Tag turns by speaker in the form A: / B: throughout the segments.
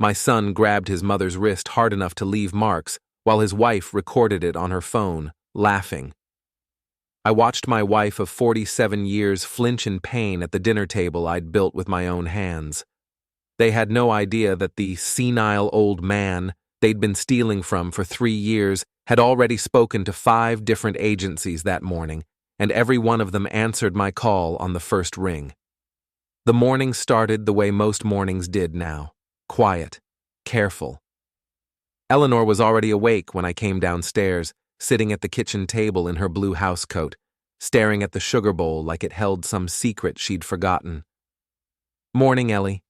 A: My son grabbed his mother's wrist hard enough to leave marks, while his wife recorded it on her phone, laughing. I watched my wife of 47 years flinch in pain at the dinner table I'd built with my own hands. They had no idea that the senile old man they'd been stealing from for 3 years had already spoken to 5 different agencies that morning, and every one of them answered my call on the first ring. The morning started the way most mornings did now, quiet, careful. Eleanor was already awake when I came downstairs, sitting at the kitchen table in her blue housecoat, staring at the sugar bowl like it held some secret she'd forgotten. "Morning, Ellie."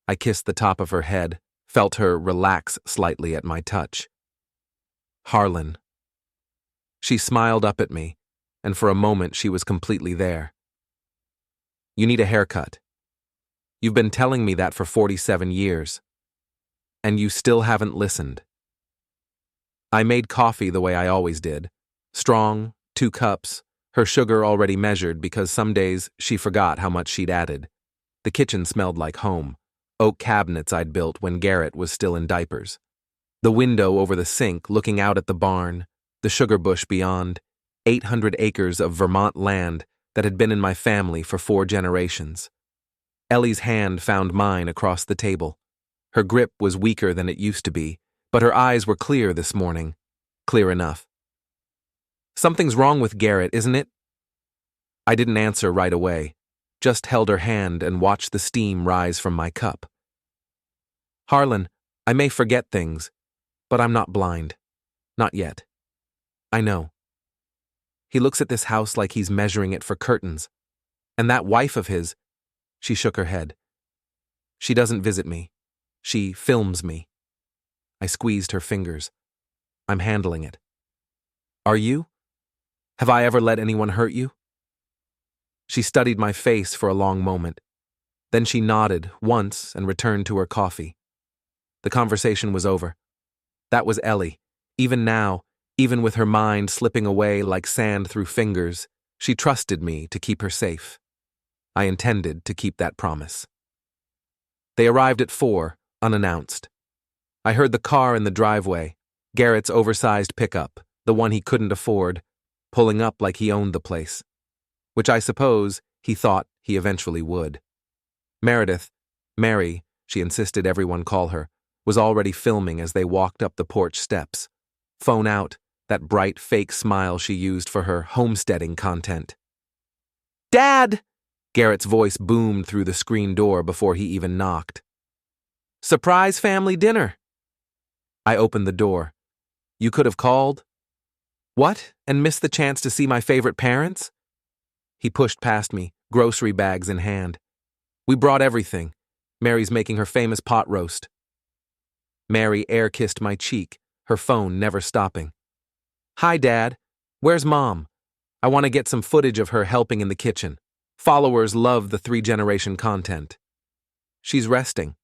A: I kissed the top of her head, felt her relax slightly at my touch. "Harlan." She smiled up at me, and for a moment she was completely there. "You need a haircut. You've been telling me that for 47 years. And you still haven't listened." I made coffee the way I always did. Strong, 2 cups, her sugar already measured because some days she forgot how much she'd added. The kitchen smelled like home, oak cabinets I'd built when Garrett was still in diapers. The window over the sink looking out at the barn, the sugar bush beyond, 800 acres of Vermont land that had been in my family for 4 generations. Ellie's hand found mine across the table. Her grip was weaker than it used to be, but her eyes were clear this morning. Clear enough. "Something's wrong with Garrett, isn't it?" I didn't answer right away, just held her hand and watched the steam rise from my cup. "Harlan, I may forget things, but I'm not blind. Not yet. I know. He looks at this house like he's measuring it for curtains. And that wife of his," she shook her head. "She doesn't visit me. She films me." I squeezed her fingers. "I'm handling it." "Are you? Have I ever let anyone hurt you?" She studied my face for a long moment. Then she nodded once and returned to her coffee. The conversation was over. That was Ellie. Even now, even with her mind slipping away like sand through fingers, she trusted me to keep her safe. I intended to keep that promise. They arrived at 4, unannounced. I heard the car in the driveway, Garrett's oversized pickup, the one he couldn't afford, pulling up like he owned the place, which I suppose he thought he eventually would. Meredith, Mary, she insisted everyone call her, was already filming as they walked up the porch steps. Phone out, that bright fake smile she used for her homesteading content. "Dad!" Garrett's voice boomed through the screen door before he even knocked. "Surprise family dinner." I opened the door. "You could have called." "What, and missed the chance to see my favorite parents?" He pushed past me, grocery bags in hand. "We brought everything. Mary's making her famous pot roast." Mary air-kissed my cheek, her phone never stopping. "Hi, Dad. Where's Mom? I want to get some footage of her helping in the kitchen. Followers love the 3-generation content." "She's resting."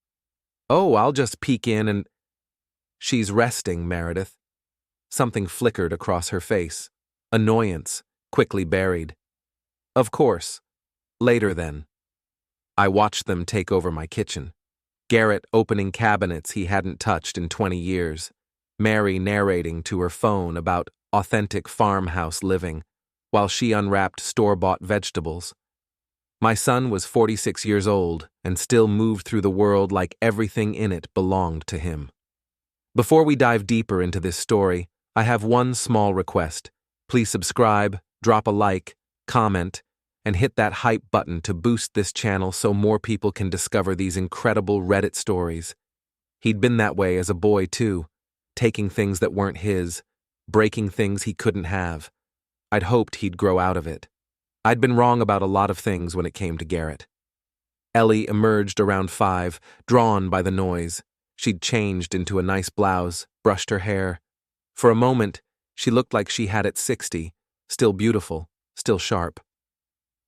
A: "Oh, I'll just peek in and—" "She's resting, Meredith." Something flickered across her face. Annoyance, quickly buried. "Of course. Later then." I watched them take over my kitchen. Garrett opening cabinets he hadn't touched in 20 years. Mary narrating to her phone about authentic farmhouse living, while she unwrapped store-bought vegetables. My son was 46 years old and still moved through the world like everything in it belonged to him. Before we dive deeper into this story, I have one small request. Please subscribe, drop a like, comment, and hit that hype button to boost this channel so more people can discover these incredible Reddit stories. He'd been that way as a boy too, taking things that weren't his, breaking things he couldn't have. I'd hoped he'd grow out of it. I'd been wrong about a lot of things when it came to Garrett. Ellie emerged around 5, drawn by the noise. She'd changed into a nice blouse, brushed her hair. For a moment, she looked like she had it 60, still beautiful, still sharp.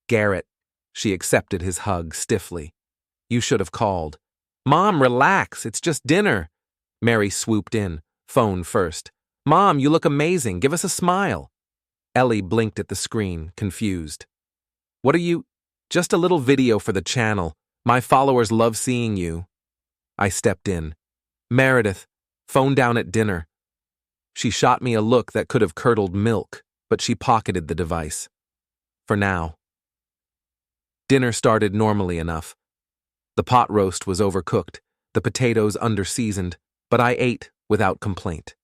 A: "Garrett," she accepted his hug stiffly. "You should have called." "Mom, relax, it's just dinner." Mary swooped in, phone first. "Mom, you look amazing, give us a smile." Ellie blinked at the screen, confused. "What are you—" "Just a little video for the channel. My followers love seeing you." I stepped in, Meredith, phone down at dinner. She shot me a look that could have curdled milk, but she pocketed the device. For now. Dinner started normally enough. The pot roast was overcooked, the potatoes underseasoned, but I ate without complaint.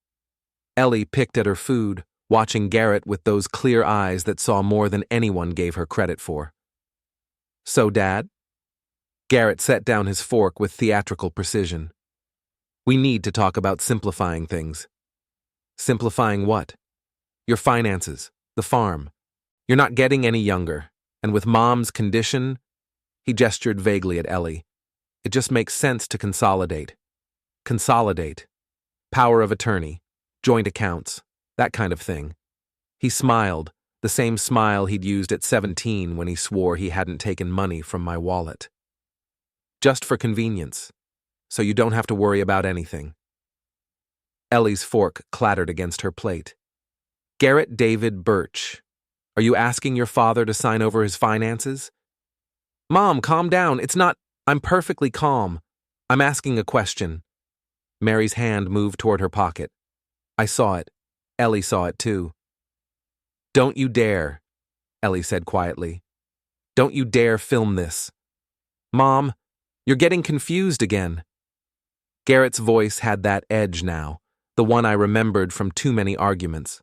A: Ellie picked at her food, watching Garrett with those clear eyes that saw more than anyone gave her credit for. So, Dad? Garrett set down his fork with theatrical precision. We need to talk about simplifying things. Simplifying what? Your finances, the farm. You're not getting any younger, and with Mom's condition, he gestured vaguely at Ellie. It just makes sense to consolidate. Consolidate. Power of attorney, joint accounts, that kind of thing. He smiled, the same smile he'd used at 17 when he swore he hadn't taken money from my wallet. Just for convenience, so you don't have to worry about anything. Ellie's fork clattered against her plate. Garrett David Birch. Are you asking your father to sign over his finances? Mom, calm down. It's not. I'm perfectly calm. I'm asking a question. Mary's hand moved toward her pocket. I saw it. Ellie saw it too. Don't you dare, Ellie said quietly. Don't you dare film this. Mom, you're getting confused again. Garrett's voice had that edge now, the one I remembered from too many arguments.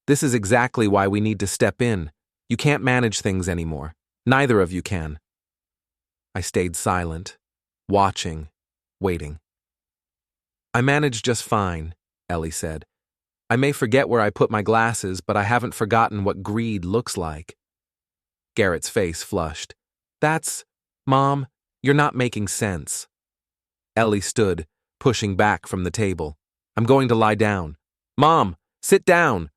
A: This is exactly why we need to step in. You can't manage things anymore. Neither of you can. I stayed silent, watching, waiting. I manage just fine, Ellie said. I may forget where I put my glasses, but I haven't forgotten what greed looks like. Garrett's face flushed. Mom, you're not making sense. Ellie stood, pushing back from the table. I'm going to lie down. Mom, sit down.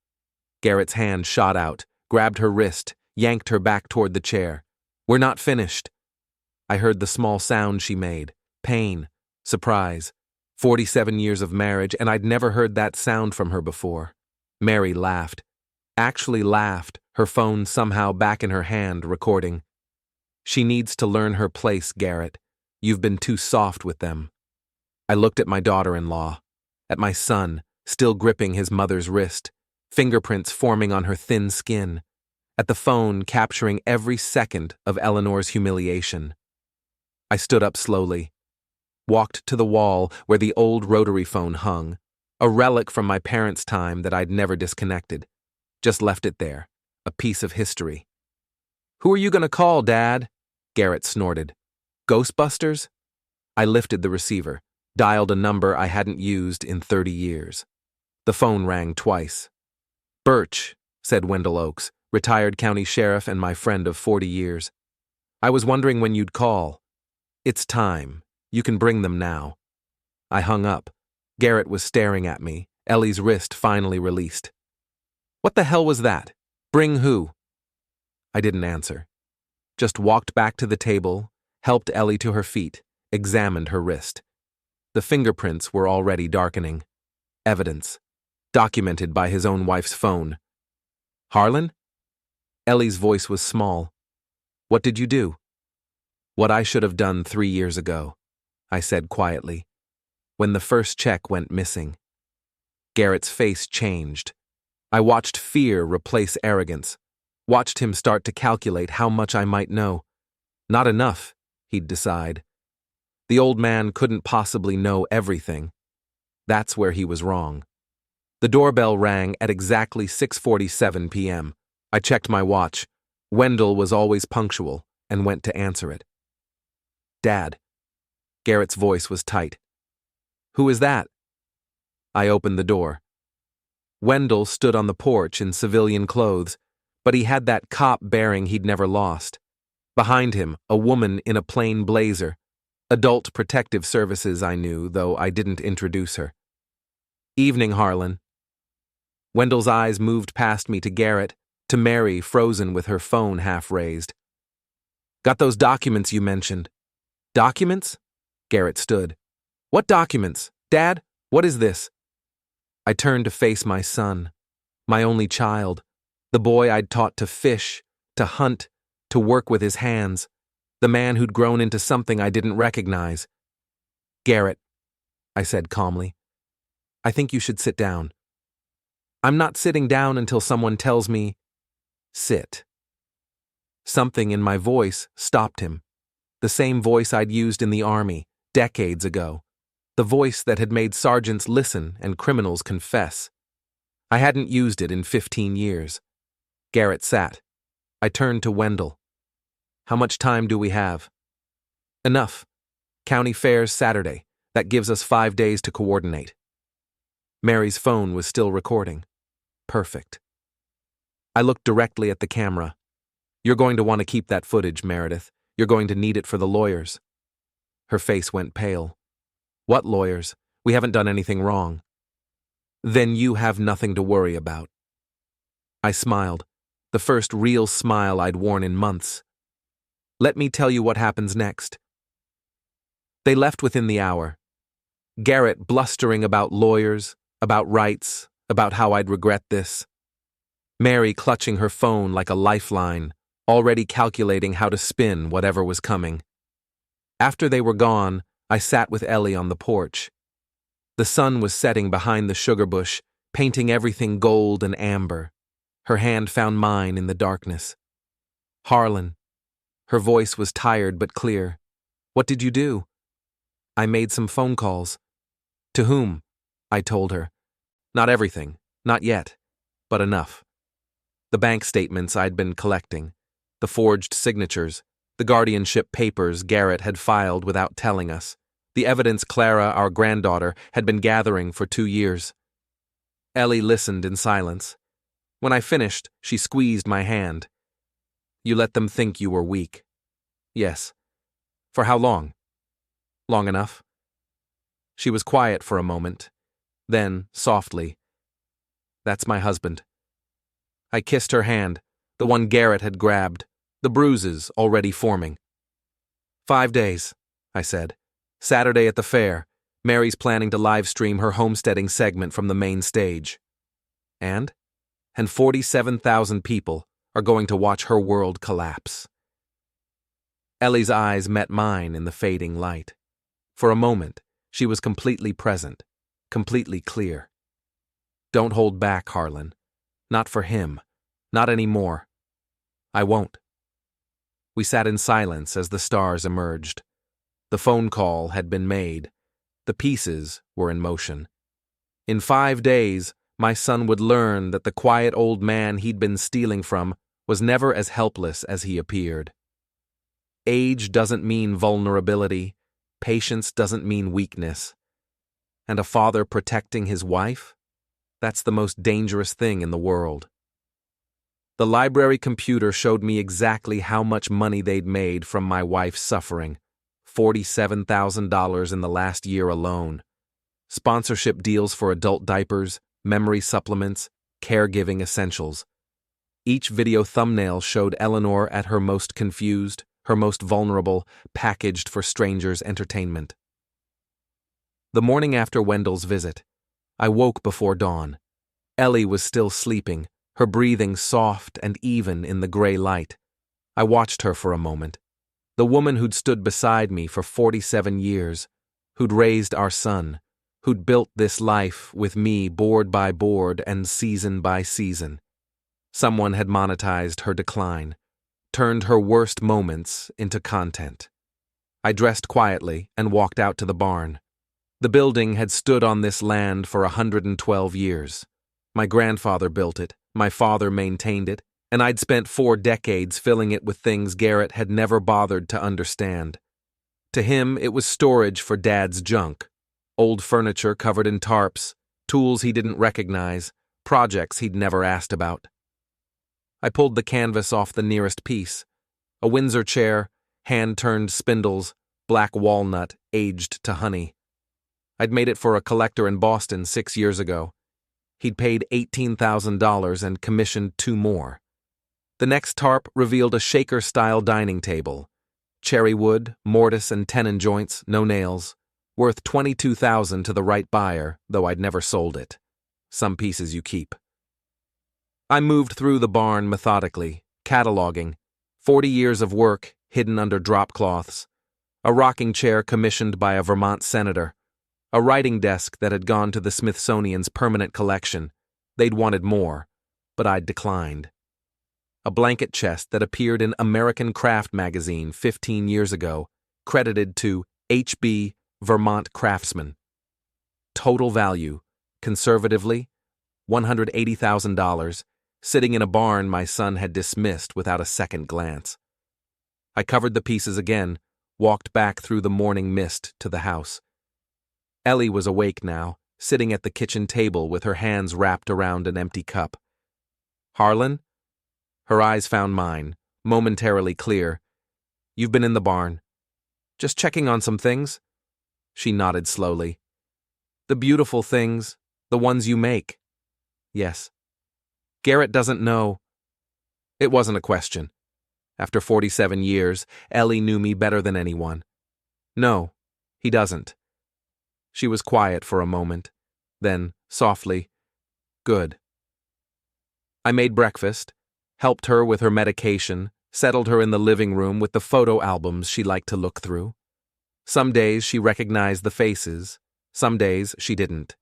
A: Garrett's hand shot out, grabbed her wrist, yanked her back toward the chair. We're not finished. I heard the small sound she made. Pain, surprise. 47 years of marriage, and I'd never heard that sound from her before. Mary laughed. Actually laughed, her phone somehow back in her hand, recording. She needs to learn her place, Garrett. You've been too soft with them. I looked at my daughter-in-law, at my son, still gripping his mother's wrist, fingerprints forming on her thin skin, at the phone capturing every second of Eleanor's humiliation. I stood up slowly, walked to the wall where the old rotary phone hung, a relic from my parents' time that I'd never disconnected. Just left it there, a piece of history. Who are you going to call, Dad? Garrett snorted. Ghostbusters? I lifted the receiver, dialed a number I hadn't used in 30 years. The phone rang twice. Birch, said Wendell Oakes, retired county sheriff and my friend of 40 years. I was wondering when you'd call. It's time. You can bring them now. I hung up. Garrett was staring at me, Ellie's wrist finally released. What the hell was that? Bring who? I didn't answer. Just walked back to the table, helped Ellie to her feet, examined her wrist. The fingerprints were already darkening. Evidence. Documented by his own wife's phone. Harlan? Ellie's voice was small. What did you do? What I should have done 3 years ago, I said quietly, when the first check went missing. Garrett's face changed. I watched fear replace arrogance, watched him start to calculate how much I might know. Not enough, he'd decide. The old man couldn't possibly know everything. That's where he was wrong. The doorbell rang at exactly 6:47 p.m. I checked my watch. Wendell was always punctual and went to answer it. Dad. Garrett's voice was tight. Who is that? I opened the door. Wendell stood on the porch in civilian clothes, but he had that cop bearing he'd never lost. Behind him, a woman in a plain blazer. Adult Protective Services, I knew, though I didn't introduce her. Evening, Harlan. Wendell's eyes moved past me to Garrett, to Mary frozen with her phone half raised. Got those documents you mentioned. Documents? Garrett stood. What documents? Dad, what is this? I turned to face my son, my only child, the boy I'd taught to fish, to hunt, to work with his hands, the man who'd grown into something I didn't recognize. Garrett, I said calmly. I think you should sit down. I'm not sitting down until someone tells me, sit. Something in my voice stopped him. The same voice I'd used in the army, decades ago. The voice that had made sergeants listen and criminals confess. I hadn't used it in 15 years. Garrett sat. I turned to Wendell. How much time do we have? Enough. County Fair's Saturday. That gives us 5 days to coordinate. Mary's phone was still recording. Perfect. I looked directly at the camera. You're going to want to keep that footage, Meredith. You're going to need it for the lawyers. Her face went pale. What lawyers? We haven't done anything wrong. Then you have nothing to worry about. I smiled, the first real smile I'd worn in months. Let me tell you what happens next. They left within the hour. Garrett blustering about lawyers, about rights, about how I'd regret this. Mary clutching her phone like a lifeline, already calculating how to spin whatever was coming. After they were gone, I sat with Ellie on the porch. The sun was setting behind the sugar bush, painting everything gold and amber. Her hand found mine in the darkness. Harlan. Her voice was tired but clear. What did you do? I made some phone calls. To whom? I told her. Not everything, not yet, but enough. The bank statements I'd been collecting, the forged signatures, the guardianship papers Garrett had filed without telling us, the evidence Clara, our granddaughter, had been gathering for 2 years. Ellie listened in silence. When I finished, she squeezed my hand. You let them think you were weak. Yes. For how long? Long enough. She was quiet for a moment. Then, softly, that's my husband. I kissed her hand, the one Garrett had grabbed, the bruises already forming. 5 days, I said. Saturday at the fair. Mary's planning to live stream her homesteading segment from the main stage. And 47,000 people are going to watch her world collapse. Ellie's eyes met mine in the fading light. For a moment, she was completely present, completely clear. Don't hold back, Harlan. Not for him. Not anymore. I won't. We sat in silence as the stars emerged. The phone call had been made. The pieces were in motion. In 5 days, my son would learn that the quiet old man he'd been stealing from was never as helpless as he appeared. Age doesn't mean vulnerability. Patience doesn't mean weakness. And a father protecting his wife? That's the most dangerous thing in the world. The library computer showed me exactly how much money they'd made from my wife's suffering. $47,000 in the last year alone. Sponsorship deals for adult diapers, memory supplements, caregiving essentials. Each video thumbnail showed Eleanor at her most confused, her most vulnerable, packaged for strangers' entertainment. The morning after Wendell's visit, I woke before dawn. Ellie was still sleeping, her breathing soft and even in the gray light. I watched her for a moment. The woman who'd stood beside me for 47 years, who'd raised our son, who'd built this life with me board by board and season by season. Someone had monetized her decline, turned her worst moments into content. I dressed quietly and walked out to the barn. The building had stood on this land for 112 years. My grandfather built it, my father maintained it, and I'd spent 4 decades filling it with things Garrett had never bothered to understand. To him, it was storage for Dad's junk. Old furniture covered in tarps, tools he didn't recognize, projects he'd never asked about. I pulled the canvas off the nearest piece. A Windsor chair, hand-turned spindles, black walnut, aged to honey. I'd made it for a collector in Boston 6 years ago. He'd paid $18,000 and commissioned 2 more. The next tarp revealed a shaker-style dining table. Cherry wood, mortise and tenon joints, no nails. Worth $22,000 to the right buyer, though I'd never sold it. Some pieces you keep. I moved through the barn methodically, cataloging. 40 years of work hidden under drop cloths. A rocking chair commissioned by a Vermont senator. A writing desk that had gone to the Smithsonian's permanent collection. They'd wanted more, but I'd declined. A blanket chest that appeared in American Craft magazine 15 years ago, credited to H.B. Vermont Craftsman. Total value, conservatively, $180,000, sitting in a barn my son had dismissed without a second glance. I covered the pieces again, walked back through the morning mist to the house. Ellie was awake now, sitting at the kitchen table with her hands wrapped around an empty cup. "Harlan?" Her eyes found mine, momentarily clear. "You've been in the barn. Just checking on some things?" She nodded slowly. "The beautiful things, the ones you make." "Yes." "Garrett doesn't know." It wasn't a question. After 47 years, Ellie knew me better than anyone. "No, he doesn't." She was quiet for a moment. Then, softly, "Good." I made breakfast, helped her with her medication, settled her in the living room with the photo albums she liked to look through. Some days she recognized the faces, some days she didn't.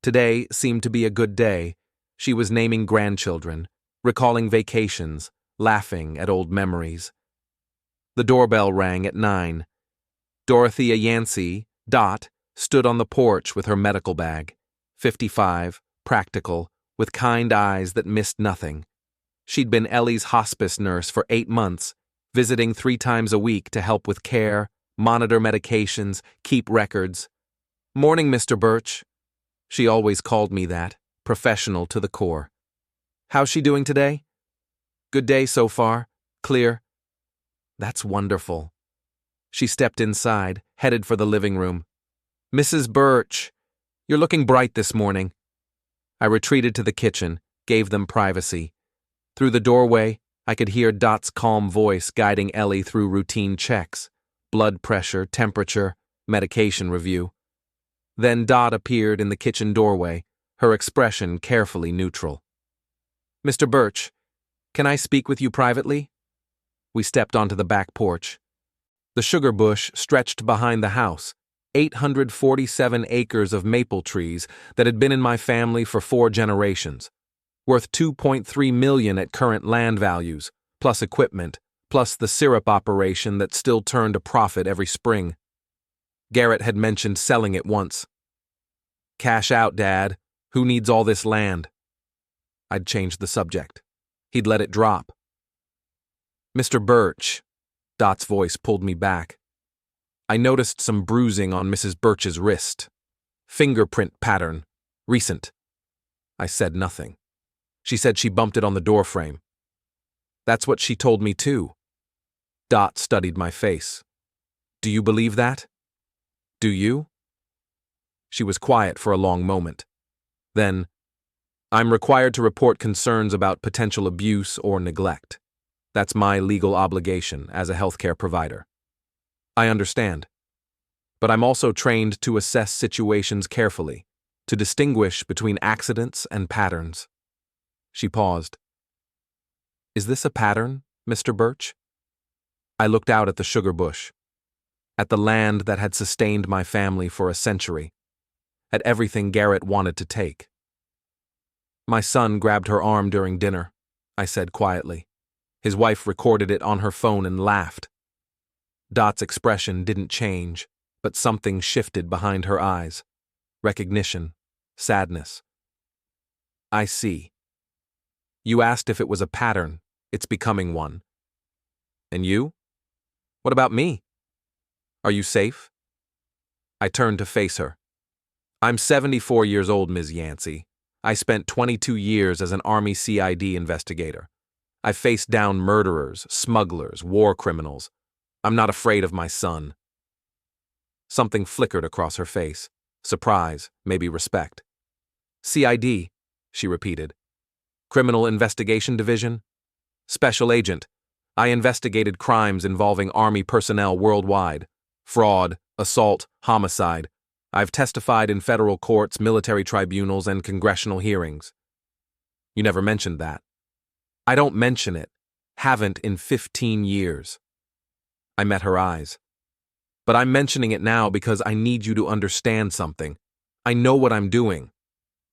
A: Today seemed to be a good day. She was naming grandchildren, recalling vacations, laughing at old memories. The doorbell rang at 9. Dorothea Yancey, Dot, stood on the porch with her medical bag. 55, practical, with kind eyes that missed nothing. She'd been Ellie's hospice nurse for 8 months, visiting 3 times a week to help with care, monitor medications, keep records. "Morning, Mr. Birch." She always called me that, professional to the core. "How's she doing today?" "Good day so far. Clear." "That's wonderful." She stepped inside, headed for the living room. "Mrs. Birch, you're looking bright this morning." I retreated to the kitchen, gave them privacy. Through the doorway, I could hear Dot's calm voice guiding Ellie through routine checks, blood pressure, temperature, medication review. Then Dot appeared in the kitchen doorway, her expression carefully neutral. "Mr. Birch, can I speak with you privately?" We stepped onto the back porch. The sugar bush stretched behind the house, 847 acres of maple trees that had been in my family for 4 generations, worth $2.3 million at current land values, plus equipment, plus the syrup operation that still turned a profit every spring. Garrett had mentioned selling it once. "Cash out, Dad. Who needs all this land?" I'd changed the subject. He'd let it drop. "Mr. Birch," Dot's voice pulled me back. I noticed some bruising on Mrs. Birch's wrist. Fingerprint pattern. Recent. I said nothing. She said she bumped it on the doorframe. "That's what she told me too." Dot studied my face. "Do you believe that? Do you?" She was quiet for a long moment. Then, "I'm required to report concerns about potential abuse or neglect. That's my legal obligation as a healthcare provider." "I understand. But I'm also trained to assess situations carefully, to distinguish between accidents and patterns." She paused. "Is this a pattern, Mr. Birch?" I looked out at the sugar bush, at the land that had sustained my family for a century, at everything Garrett wanted to take. "My son grabbed her arm during dinner," I said quietly. His wife recorded it on her phone and laughed. Dot's expression didn't change, but something shifted behind her eyes. Recognition, sadness. "I see. You asked if it was a pattern. It's becoming one. And you? What about me? Are you safe?" I turned to face her. "I'm 74 years old, Ms. Yancey. I spent 22 years as an Army CID investigator. I've faced down murderers, smugglers, war criminals. I'm not afraid of my son." Something flickered across her face. Surprise, maybe respect. "CID," she repeated. "Criminal Investigation Division? Special Agent. I investigated crimes involving Army personnel worldwide. Fraud, assault, homicide. I've testified in federal courts, military tribunals, and congressional hearings." "You never mentioned that." "I don't mention it. Haven't in 15 years. I met her eyes. But I'm mentioning it now because I need you to understand something. I know what I'm doing.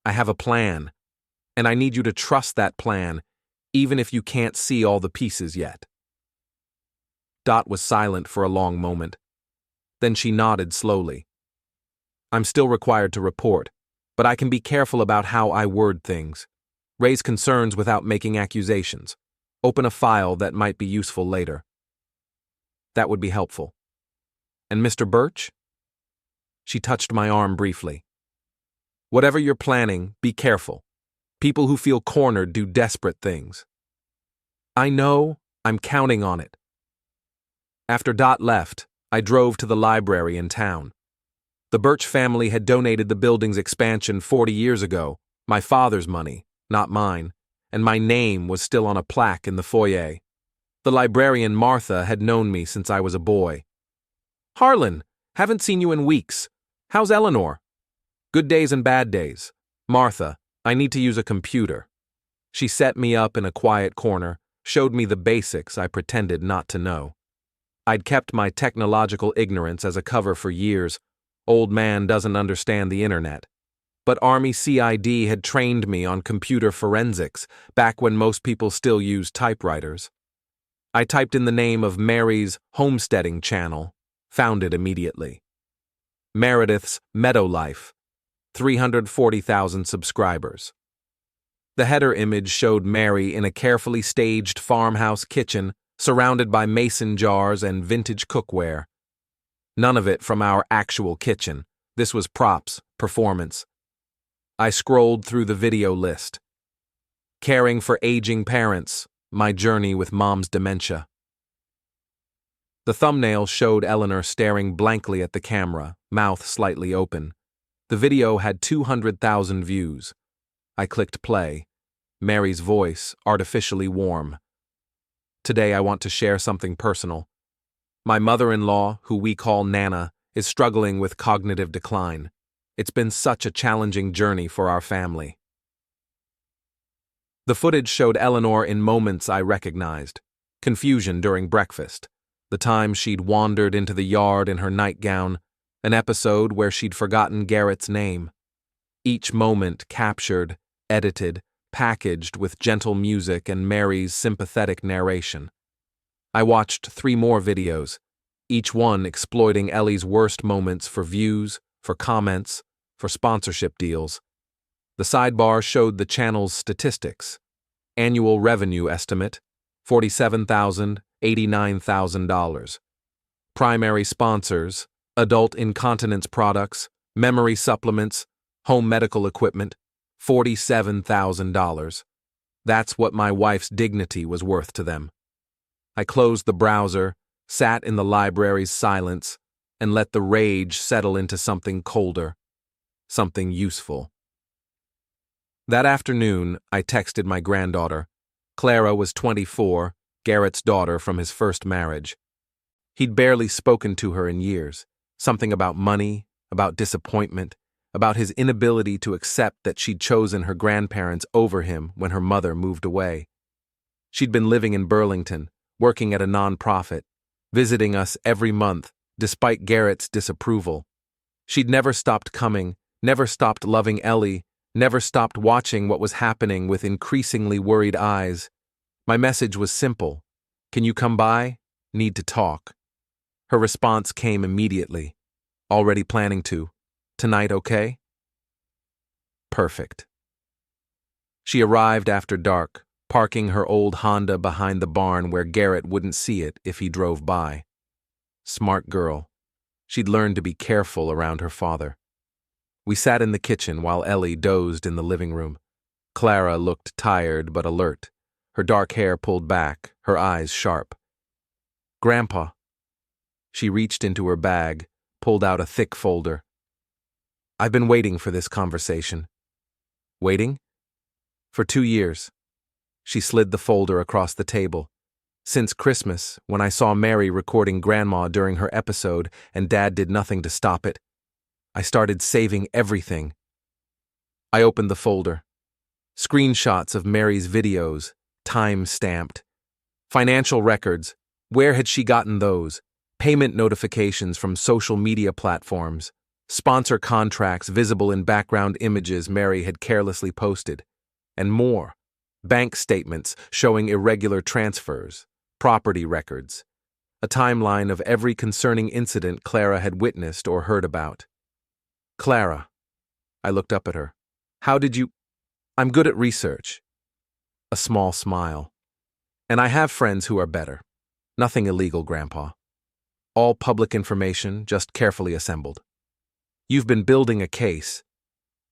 A: I have a plan. And I need you to trust that plan, even if you can't see all the pieces yet." Dot was silent for a long moment. Then she nodded slowly. "I'm still required to report, but I can be careful about how I word things. Raise concerns without making accusations. Open a file that might be useful later. That would be helpful. And Mr. Birch?" She touched my arm briefly. "Whatever you're planning, be careful. People who feel cornered do desperate things." "I know. I'm counting on it." After Dot left, I drove to the library in town. The Birch family had donated the building's expansion 40 years ago, my father's money, not mine, and my name was still on a plaque in the foyer. The librarian Martha had known me since I was a boy. "Harlan, haven't seen you in weeks. How's Eleanor?" "Good days and bad days. Martha, I need to use a computer." She set me up in a quiet corner, showed me the basics I pretended not to know. I'd kept my technological ignorance as a cover for years. Old man doesn't understand the internet. But Army CID had trained me on computer forensics back when most people still used typewriters. I typed in the name of Mary's homesteading channel, found it immediately. Meredith's Meadow Life, 340,000 subscribers. The header image showed Mary in a carefully staged farmhouse kitchen surrounded by mason jars and vintage cookware. None of it from our actual kitchen. This was props, performance. I scrolled through the video list. Caring for aging parents, my journey with mom's dementia. The thumbnail showed Eleanor staring blankly at the camera, mouth slightly open. The video had 200,000 views. I clicked play. Mary's voice, artificially warm. "Today I want to share something personal. My mother-in-law, who we call Nana, is struggling with cognitive decline. It's been such a challenging journey for our family." The footage showed Eleanor in moments I recognized. Confusion during breakfast, the time she'd wandered into the yard in her nightgown, an episode where she'd forgotten Garrett's name. Each moment captured, edited, packaged with gentle music and Mary's sympathetic narration. I watched 3 more videos, each one exploiting Ellie's worst moments for views, for comments, for sponsorship deals. The sidebar showed the channel's statistics. Annual revenue estimate, $47,000, $89,000. Primary sponsors, adult incontinence products, memory supplements, home medical equipment, $47,000. That's what my wife's dignity was worth to them. I closed the browser, sat in the library's silence, and let the rage settle into something colder, something useful. That afternoon, I texted my granddaughter. Clara was 24, Garrett's daughter from his first marriage. He'd barely spoken to her in years, something about money, about disappointment, about his inability to accept that she'd chosen her grandparents over him when her mother moved away. She'd been living in Burlington, working at a nonprofit, visiting us every month, despite Garrett's disapproval. She'd never stopped coming, never stopped loving Ellie, never stopped watching what was happening with increasingly worried eyes. My message was simple. "Can you come by? Need to talk." Her response came immediately. "Already planning to. Tonight, okay?" Perfect. She arrived after dark, parking her old Honda behind the barn where Garrett wouldn't see it if he drove by. Smart girl. She'd learned to be careful around her father. We sat in the kitchen while Ellie dozed in the living room. Clara looked tired but alert, her dark hair pulled back, her eyes sharp. "Grandpa." She reached into her bag, pulled out a thick folder. "I've been waiting for this conversation." "Waiting?" "For 2 years." She slid the folder across the table. "Since Christmas, when I saw Mary recording Grandma during her episode and Dad did nothing to stop it, I started saving everything." I opened the folder. Screenshots of Mary's videos, time-stamped. Financial records. Where had she gotten those? payment notifications from social media platforms, sponsor contracts visible in background images Mary had carelessly posted, and more. Bank statements showing irregular transfers, property records, a timeline of every concerning incident Clara had witnessed or heard about. Clara. I looked up at her. How did you... I'm good at research. A small smile. And I have friends who are better. Nothing illegal, Grandpa. All public information, just carefully assembled. You've been building a case.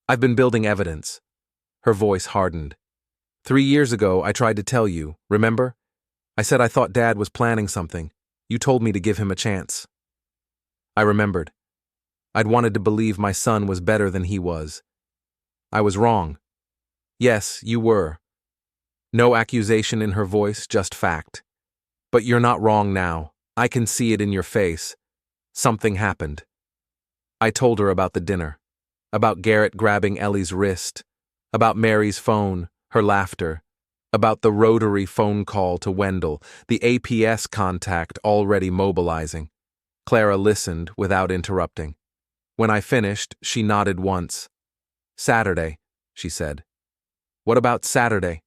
A: I've been building evidence. Her voice hardened. 3 years ago, I tried to tell you, remember? I said I thought Dad was planning something. You told me to give him a chance. I remembered. I'd wanted to believe my son was better than he was. I was wrong. Yes, you were. No accusation in her voice, just fact. But you're not wrong now. I can see it in your face. Something happened. I told her about the dinner, about Garrett grabbing Ellie's wrist, about Mary's phone, her laughter, about the rotary phone call to Wendell, the APS contact already mobilizing. Clara listened without interrupting. When I finished, she nodded once. Saturday, she said. What about Saturday?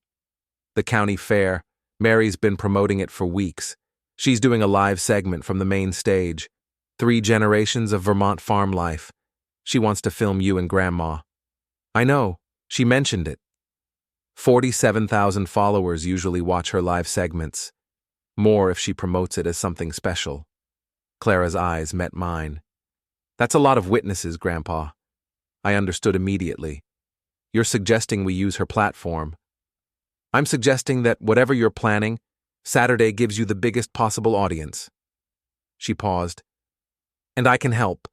A: The county fair. Mary's been promoting it for weeks. She's doing a live segment from the main stage. 3 generations of Vermont farm life. She wants to film you and Grandma. I know, she mentioned it. 47,000 followers usually watch her live segments. More if she promotes it as something special. Clara's eyes met mine. That's a lot of witnesses, Grandpa. I understood immediately. You're suggesting we use her platform. I'm suggesting that whatever you're planning, Saturday gives you the biggest possible audience. She paused. And I can help.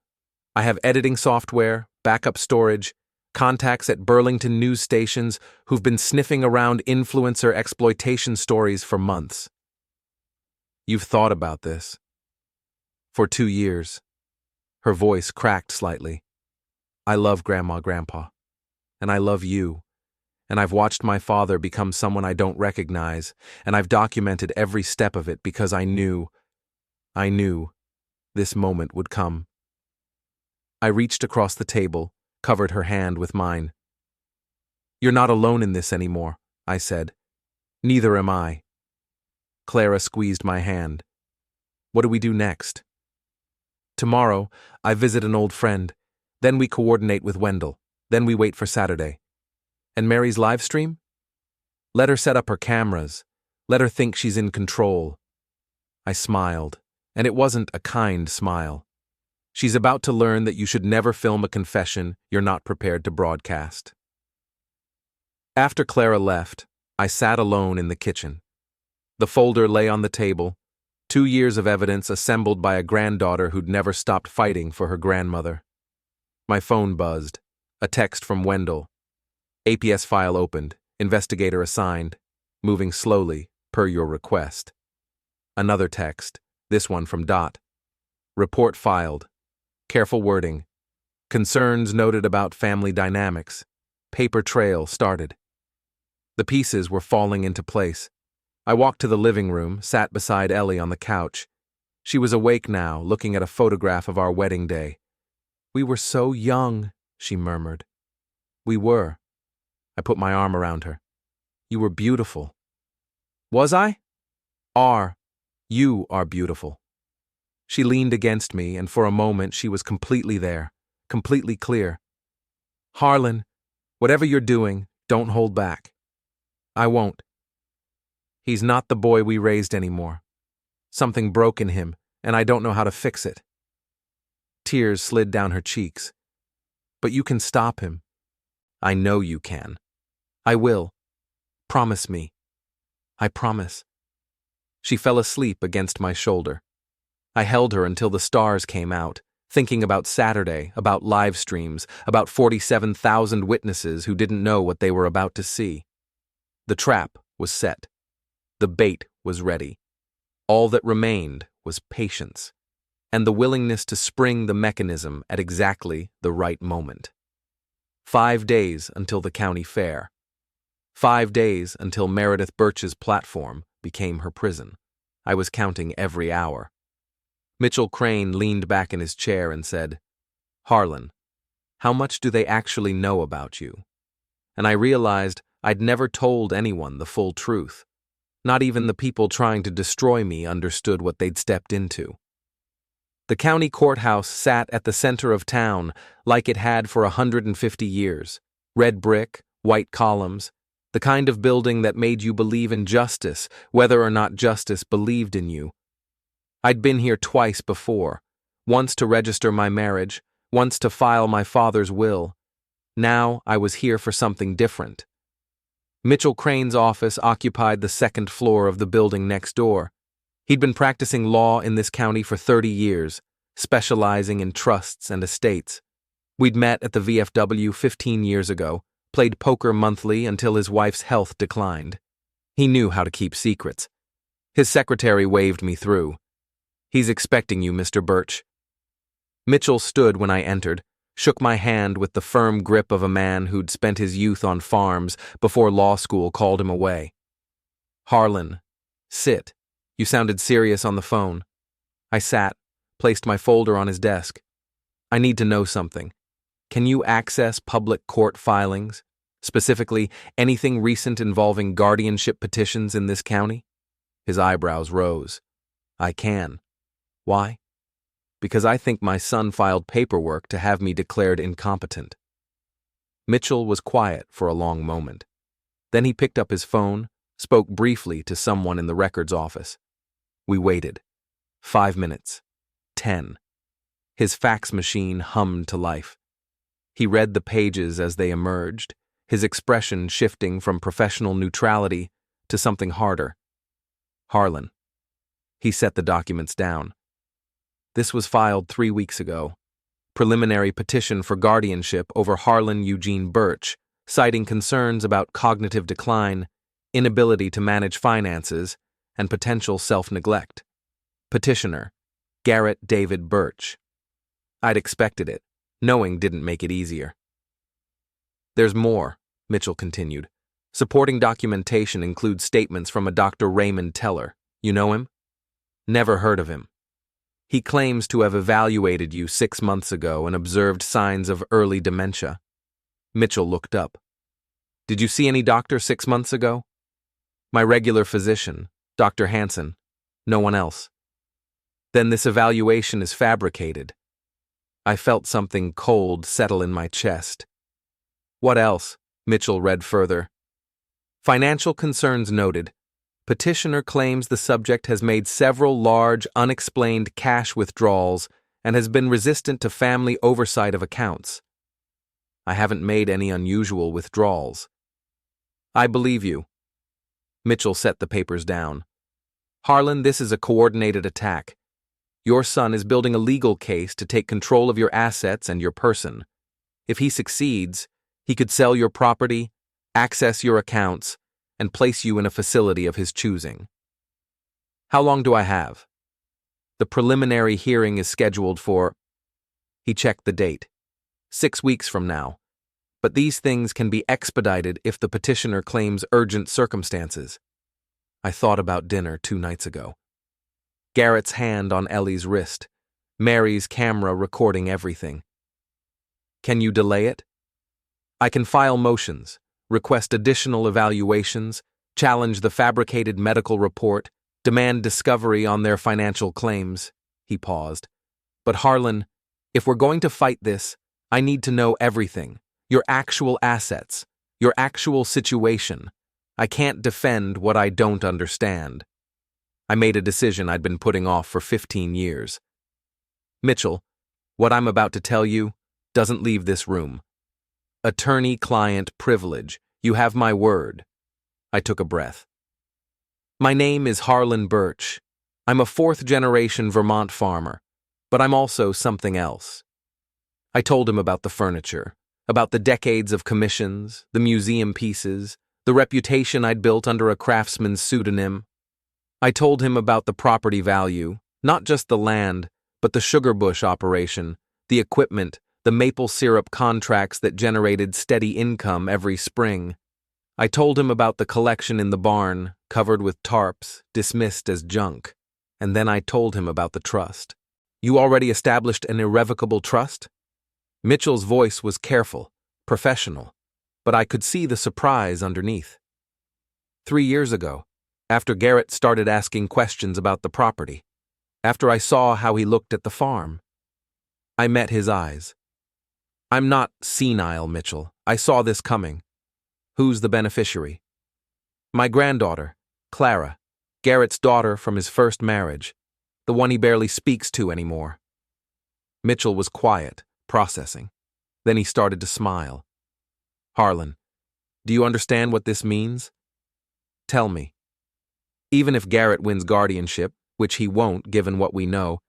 A: I have editing software, backup storage, contacts at Burlington news stations who've been sniffing around influencer exploitation stories for months. You've thought about this. For 2 years. Her voice cracked slightly. I love Grandma, Grandpa. And I love you. And I've watched my father become someone I don't recognize, and I've documented every step of it because I knew this moment would come. I reached across the table, covered her hand with mine. You're not alone in this anymore, I said. Neither am I. Clara squeezed my hand. What do we do next? Tomorrow, I visit an old friend. Then we coordinate with Wendell. Then we wait for Saturday. And Mary's live stream? Let her set up her cameras. Let her think she's in control. I smiled, and it wasn't a kind smile. She's about to learn that you should never film a confession you're not prepared to broadcast. After Clara left, I sat alone in the kitchen. The folder lay on the table, 2 years of evidence assembled by a granddaughter who'd never stopped fighting for her grandmother. My phone buzzed. A text from Wendell. APS file opened, investigator assigned, moving slowly, per your request. Another text, this one from Dot. Report filed. Careful wording. Concerns noted about family dynamics. Paper trail started. The pieces were falling into place. I walked to the living room, sat beside Ellie on the couch. She was awake now, looking at a photograph of our wedding day. We were so young, she murmured. We were. I put my arm around her. You were beautiful. Was I? Are. You are beautiful. She leaned against me, and for a moment she was completely there, completely clear. Harlan, whatever you're doing, don't hold back. I won't. He's not the boy we raised anymore. Something broke in him, and I don't know how to fix it. Tears slid down her cheeks. But you can stop him. I know you can. I will. Promise me. I promise. She fell asleep against my shoulder. I held her until the stars came out, thinking about Saturday, about live streams, about 47,000 witnesses who didn't know what they were about to see. The trap was set. The bait was ready. All that remained was patience, and the willingness to spring the mechanism at exactly the right moment. 5 days until the county fair. 5 days until Meredith Birch's platform became her prison. I was counting every hour. Mitchell Crane leaned back in his chair and said, "Harlan, how much do they actually know about you?" And I realized I'd never told anyone the full truth. Not even the people trying to destroy me understood what they'd stepped into. The county courthouse sat at the center of town like it had for 150 years. Red brick, white columns, the kind of building that made you believe in justice, whether or not justice believed in you. I'd been here twice before, once to register my marriage, once to file my father's will. Now I was here for something different. Mitchell Crane's office occupied the second floor of the building next door. He'd been practicing law in this county for 30 years, specializing in trusts and estates. We'd met at the VFW 15 years ago, played poker monthly until his wife's health declined. He knew how to keep secrets. His secretary waved me through. "He's expecting you, Mr. Birch." Mitchell stood when I entered, shook my hand with the firm grip of a man who'd spent his youth on farms before law school called him away. "Harlan, sit. You sounded serious on the phone." I sat, placed my folder on his desk. "I need to know something. Can you access public court filings, specifically anything recent involving guardianship petitions in this county?" His eyebrows rose. "I can." "Why?" "Because I think my son filed paperwork to have me declared incompetent." Mitchell was quiet for a long moment. Then he picked up his phone, spoke briefly to someone in the records office. We waited. 5 minutes. 10. His fax machine hummed to life. He read the pages as they emerged, his expression shifting from professional neutrality to something harder. "Harlan." He set the documents down. "This was filed 3 weeks ago. Preliminary petition for guardianship over Harlan Eugene Birch, citing concerns about cognitive decline, inability to manage finances, and potential self-neglect. Petitioner, Garrett David Birch." I'd expected it. Knowing didn't make it easier. "There's more," Mitchell continued. "Supporting documentation includes statements from a Dr. Raymond Teller. You know him?" "Never heard of him." "He claims to have evaluated you 6 months ago and observed signs of early dementia." Mitchell looked up. "Did you see any doctor 6 months ago?" "My regular physician, Dr. Hansen. No one else." "Then this evaluation is fabricated." I felt something cold settle in my chest. "What else?" Mitchell read further. "Financial concerns noted. Petitioner claims the subject has made several large, unexplained cash withdrawals and has been resistant to family oversight of accounts." "I haven't made any unusual withdrawals." "I believe you." Mitchell set the papers down. "Harlan, this is a coordinated attack. Your son is building a legal case to take control of your assets and your person. If he succeeds, he could sell your property, access your accounts, and place you in a facility of his choosing." "How long do I have?" "The preliminary hearing is scheduled for—" He checked the date. 6 weeks from now. But these things can be expedited if the petitioner claims urgent circumstances. I thought about dinner 2 nights ago. Garrett's hand on Ellie's wrist, Mary's camera recording everything. "Can you delay it?" "I can file motions, request additional evaluations, challenge the fabricated medical report, demand discovery on their financial claims." He paused. "But Harlan, if we're going to fight this, I need to know everything. Your actual assets, your actual situation. I can't defend what I don't understand." I made a decision I'd been putting off for 15 years. "Mitchell, what I'm about to tell you doesn't leave this room. Attorney-client privilege. You have my word." I took a breath. "My name is Harlan Birch. I'm a 4th-generation Vermont farmer, but I'm also something else." I told him about the furniture, about the decades of commissions, the museum pieces, the reputation I'd built under a craftsman's pseudonym. I told him about the property value, not just the land, but the sugar bush operation, the equipment, the maple syrup contracts that generated steady income every spring. I told him about the collection in the barn, covered with tarps, dismissed as junk. And then I told him about the trust, You already established an irrevocable trust? Mitchell's voice was careful, professional, but I could see the surprise underneath. 3 years ago, after Garrett started asking questions about the property, after I saw how he looked at the farm, I met his eyes. I'm not senile, Mitchell. I saw this coming. Who's the beneficiary? My granddaughter, Clara, Garrett's daughter from his first marriage, the one he barely speaks to anymore. Mitchell was quiet, processing. Then he started to smile. Harlan, do you understand what this means? Tell me. Even if Garrett wins guardianship, which he won't given what we know,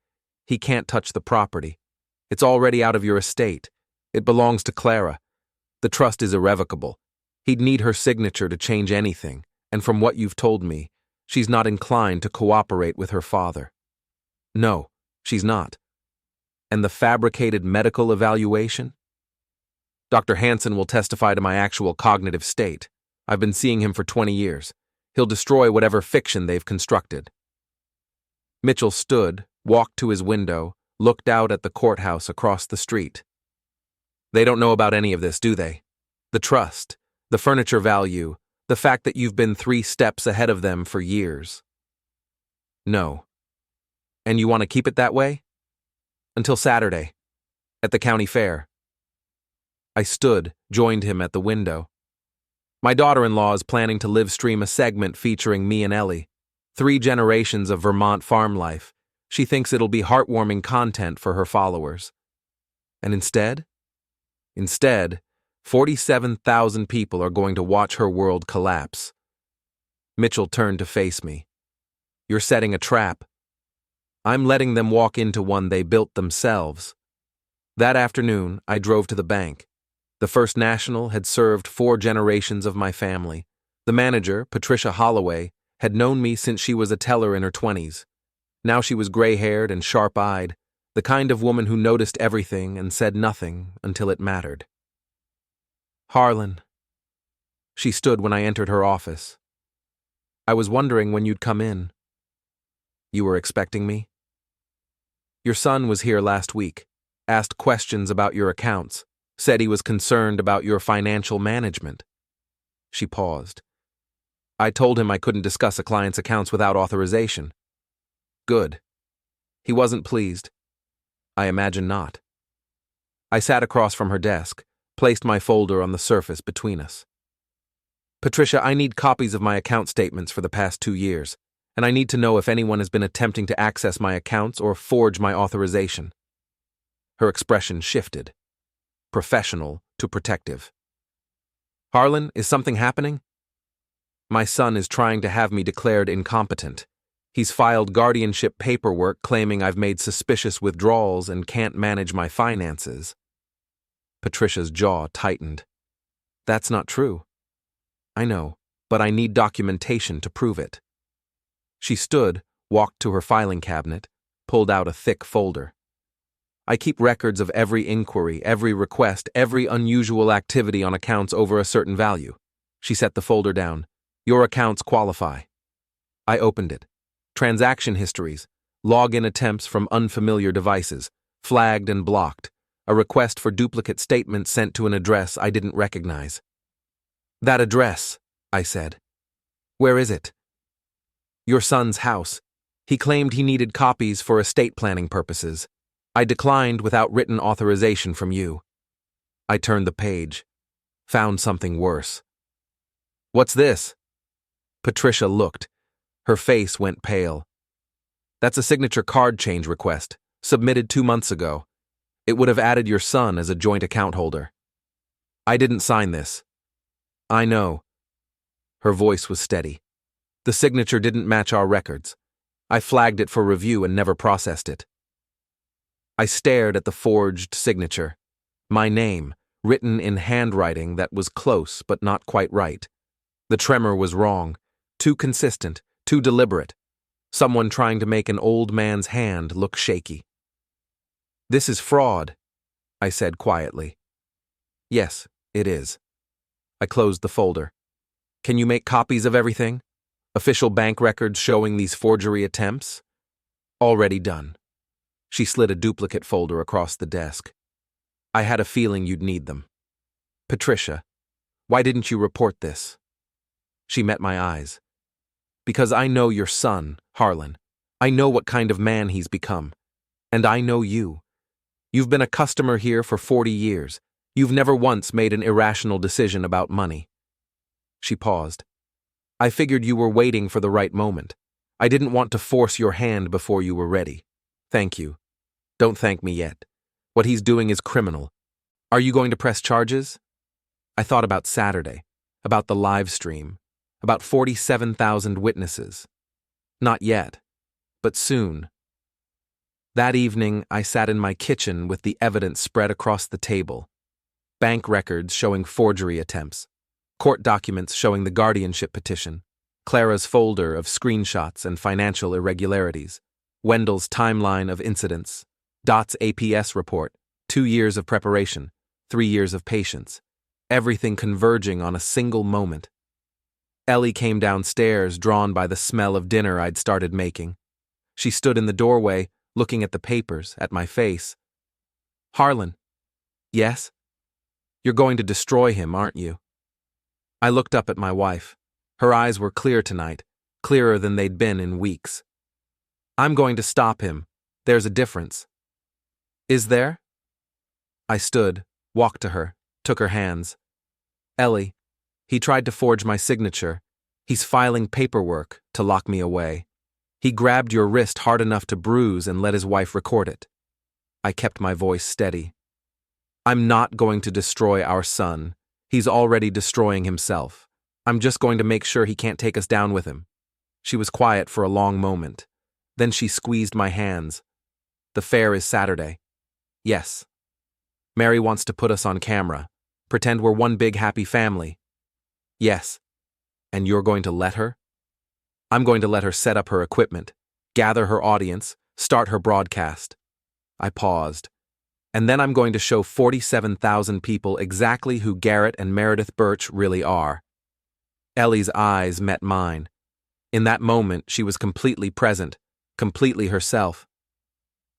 A: he can't touch the property. It's already out of your estate. It belongs to Clara. The trust is irrevocable. He'd need her signature to change anything, and from what you've told me, she's not inclined to cooperate with her father. No, she's not. And the fabricated medical evaluation? Dr. Hansen will testify to my actual cognitive state. I've been seeing him for 20 years. He'll destroy whatever fiction they've constructed. Mitchell stood, walked to his window, looked out at the courthouse across the street. They don't know about any of this, do they? The trust, the furniture value, the fact that you've been 3 steps ahead of them for years. No. And you want to keep it that way? Until Saturday, at the county fair. I stood, joined him at the window. My daughter-in-law is planning to live stream a segment featuring me and Ellie, 3 generations of Vermont farm life. She thinks it'll be heartwarming content for her followers. And instead, 47,000 people are going to watch her world collapse. Mitchell turned to face me. You're setting a trap. I'm letting them walk into one they built themselves. That afternoon, I drove to the bank. The First National had served 4 generations of my family. The manager, Patricia Holloway, had known me since she was a teller in her 20s. Now she was gray-haired and sharp-eyed, the kind of woman who noticed everything and said nothing until it mattered. Harlan. She stood when I entered her office. I was wondering when you'd come in. You were expecting me? Your son was here last week, asked questions about your accounts, said he was concerned about your financial management. She paused. I told him I couldn't discuss a client's accounts without authorization. Good. He wasn't pleased. I imagine not. I sat across from her desk, placed my folder on the surface between us. Patricia, I need copies of my account statements for the past 2 years, and I need to know if anyone has been attempting to access my accounts or forge my authorization. Her expression shifted. Professional to protective. Harlan, is something happening? My son is trying to have me declared incompetent. He's filed guardianship paperwork claiming I've made suspicious withdrawals and can't manage my finances. Patricia's jaw tightened. That's not true. I know, but I need documentation to prove it. She stood, walked to her filing cabinet, pulled out a thick folder. I keep records of every inquiry, every request, every unusual activity on accounts over a certain value. She set the folder down. Your accounts qualify. I opened it. Transaction histories, login attempts from unfamiliar devices, flagged and blocked, a request for duplicate statements sent to an address I didn't recognize. That address, I said. Where is it? Your son's house. He claimed he needed copies for estate planning purposes. I declined without written authorization from you. I turned the page. Found something worse. What's this? Patricia looked. Her face went pale. That's a signature card change request, submitted 2 months ago. It would have added your son as a joint account holder. I didn't sign this. I know. Her voice was steady. The signature didn't match our records. I flagged it for review and never processed it. I stared at the forged signature. My name, written in handwriting that was close but not quite right. The tremor was wrong, too consistent, too deliberate. Someone trying to make an old man's hand look shaky. This is fraud, I said quietly. Yes, it is. I closed the folder. Can you make copies of everything? Official bank records showing these forgery attempts? Already done. She slid a duplicate folder across the desk. I had a feeling you'd need them. Patricia, why didn't you report this? She met my eyes. Because I know your son, Harlan. I know what kind of man he's become. And I know you. You've been a customer here for 40 years. You've never once made an irrational decision about money. She paused. I figured you were waiting for the right moment. I didn't want to force your hand before you were ready. Thank you. Don't thank me yet. What he's doing is criminal. Are you going to press charges? I thought about Saturday, about the live stream, about 47,000 witnesses. Not yet, but soon. That evening, I sat in my kitchen with the evidence spread across the table. Bank records showing forgery attempts, court documents showing the guardianship petition, Clara's folder of screenshots and financial irregularities, Wendell's timeline of incidents, Dot's APS report, 2 years of preparation, 3 years of patience, everything converging on a single moment. Ellie came downstairs, drawn by the smell of dinner I'd started making. She stood in the doorway, looking at the papers, at my face. Harlan. Yes? You're going to destroy him, aren't you? I looked up at my wife. Her eyes were clear tonight, clearer than they'd been in weeks. I'm going to stop him. There's a difference. Is there? I stood, walked to her, took her hands. Ellie, he tried to forge my signature. He's filing paperwork to lock me away. He grabbed your wrist hard enough to bruise and let his wife record it. I kept my voice steady. I'm not going to destroy our son. He's already destroying himself. I'm just going to make sure he can't take us down with him. She was quiet for a long moment. Then she squeezed my hands. The fair is Saturday. Yes. Mary wants to put us on camera. Pretend we're one big happy family. Yes. And you're going to let her? I'm going to let her set up her equipment, gather her audience, start her broadcast. I paused. And then I'm going to show 47,000 people exactly who Garrett and Meredith Birch really are. Ellie's eyes met mine. In that moment, she was completely present, completely herself.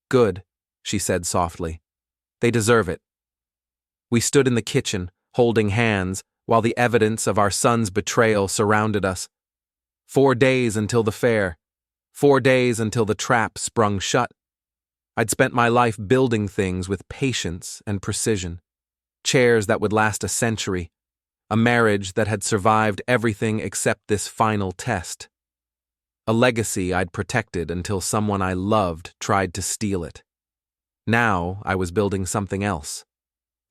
A: Good, she said softly. They deserve it. We stood in the kitchen, holding hands, while the evidence of our son's betrayal surrounded us. 4 days until the fair. 4 days until the trap sprung shut. I'd spent my life building things with patience and precision. Chairs that would last a century. A marriage that had survived everything except this final test. A legacy I'd protected until someone I loved tried to steal it. Now I was building something else.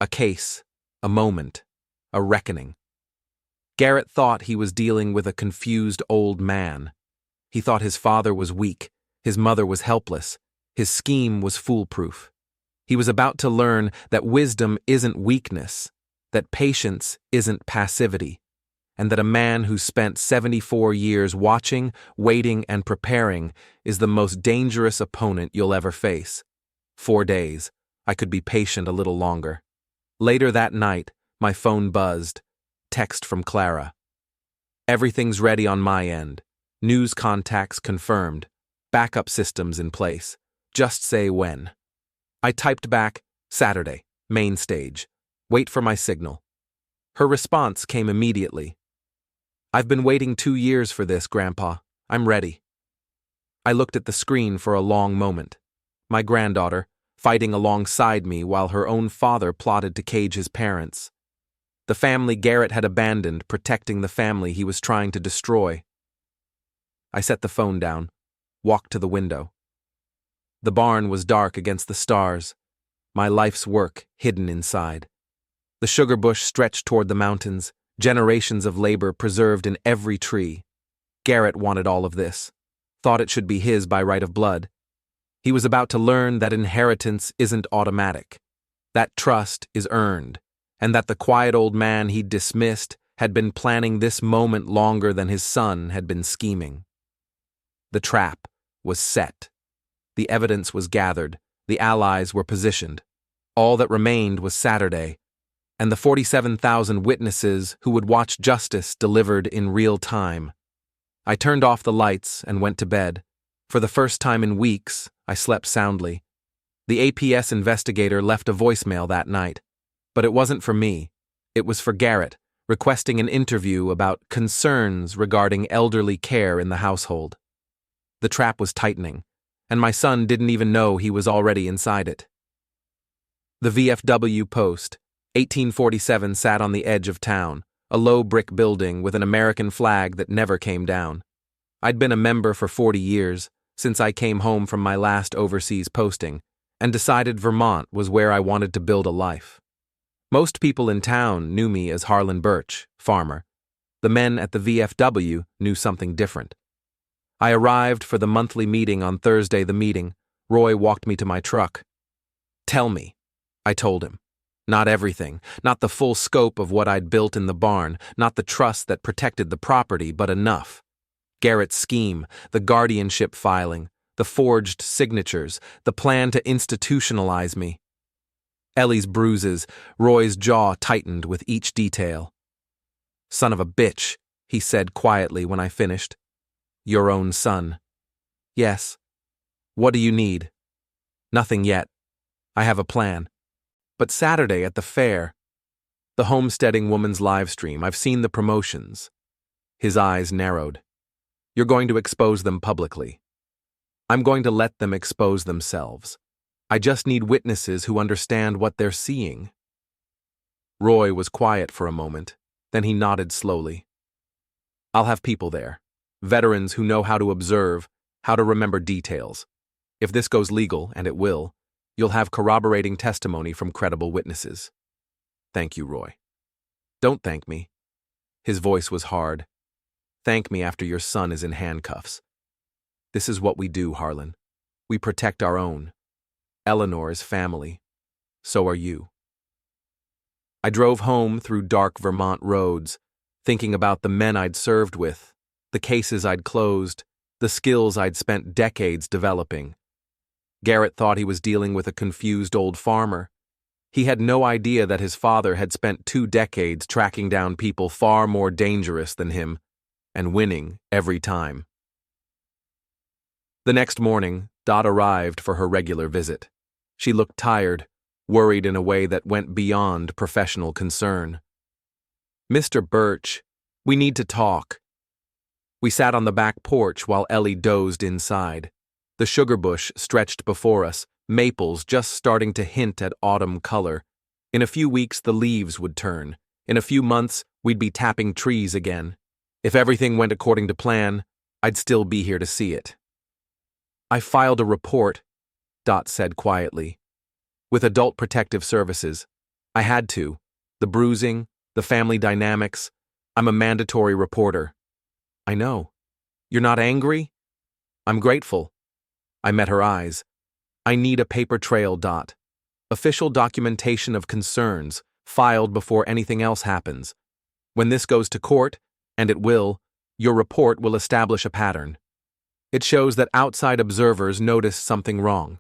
A: A case, a moment, a reckoning. Garrett thought he was dealing with a confused old man. He thought his father was weak, his mother was helpless, his scheme was foolproof. He was about to learn that wisdom isn't weakness, that patience isn't passivity, and that a man who spent 74 years watching, waiting, and preparing is the most dangerous opponent you'll ever face. 4 days. I could be patient a little longer. Later that night, my phone buzzed. Text from Clara. Everything's ready on my end. News contacts confirmed. Backup systems in place. Just say when. I typed back, Saturday, main stage. Wait for my signal. Her response came immediately. I've been waiting 2 years for this, Grandpa. I'm ready. I looked at the screen for a long moment. My granddaughter, fighting alongside me while her own father plotted to cage his parents. The family Garrett had abandoned, protecting the family he was trying to destroy. I set the phone down, walked to the window. The barn was dark against the stars, my life's work hidden inside. The sugar bush stretched toward the mountains, generations of labor preserved in every tree. Garrett wanted all of this, thought it should be his by right of blood. He was about to learn that inheritance isn't automatic, that trust is earned, and that the quiet old man he'd dismissed had been planning this moment longer than his son had been scheming. The trap was set. The evidence was gathered. The allies were positioned. All that remained was Saturday, and the 47,000 witnesses who would watch justice delivered in real time. I turned off the lights and went to bed. For the first time in weeks, I slept soundly. The APS investigator left a voicemail that night. But it wasn't for me. It was for Garrett, requesting an interview about concerns regarding elderly care in the household. The trap was tightening, and my son didn't even know he was already inside it. The VFW post, 1847, sat on the edge of town, a low brick building with an American flag that never came down. I'd been a member for 40 years, since I came home from my last overseas posting, and decided Vermont was where I wanted to build a life. Most people in town knew me as Harlan Birch, farmer. The men at the VFW knew something different. I arrived for the monthly meeting on Thursday. The meeting, Roy walked me to my truck. "Tell me," I told him. Not everything, not the full scope of what I'd built in the barn, not the trust that protected the property, but enough. Garrett's scheme, the guardianship filing, the forged signatures, the plan to institutionalize me. Ellie's bruises, Roy's jaw tightened with each detail. "Son of a bitch," he said quietly when I finished. "Your own son." "Yes." "What do you need?" "Nothing yet. I have a plan. But Saturday at the fair, the homesteading woman's live stream, I've seen the promotions." His eyes narrowed. "You're going to expose them publicly." "I'm going to let them expose themselves. I just need witnesses who understand what they're seeing." Roy was quiet for a moment, then he nodded slowly. "I'll have people there. Veterans who know how to observe, how to remember details. If this goes legal, and it will, you'll have corroborating testimony from credible witnesses." "Thank you, Roy." "Don't thank me." His voice was hard. "Thank me after your son is in handcuffs. This is what we do, Harlan. We protect our own. Eleanor is family. So are you." I drove home through dark Vermont roads, thinking about the men I'd served with, the cases I'd closed, the skills I'd spent decades developing. Garrett thought he was dealing with a confused old farmer. He had no idea that his father had spent 2 decades tracking down people far more dangerous than him, and winning every time. The next morning, Dot arrived for her regular visit. She looked tired, worried in a way that went beyond professional concern. "Mr. Birch, we need to talk." We sat on the back porch while Ellie dozed inside. The sugar bush stretched before us, maples just starting to hint at autumn color. In a few weeks, the leaves would turn. In a few months, we'd be tapping trees again. If everything went according to plan, I'd still be here to see it. "I filed a report," Dot said quietly, "with Adult Protective Services. I had to. The bruising, the family dynamics. I'm a mandatory reporter." "I know. You're not angry?" "I'm grateful." I met her eyes. "I need a paper trail, Dot. Official documentation of concerns, filed before anything else happens. When this goes to court, and it will, your report will establish a pattern. It shows that outside observers noticed something wrong."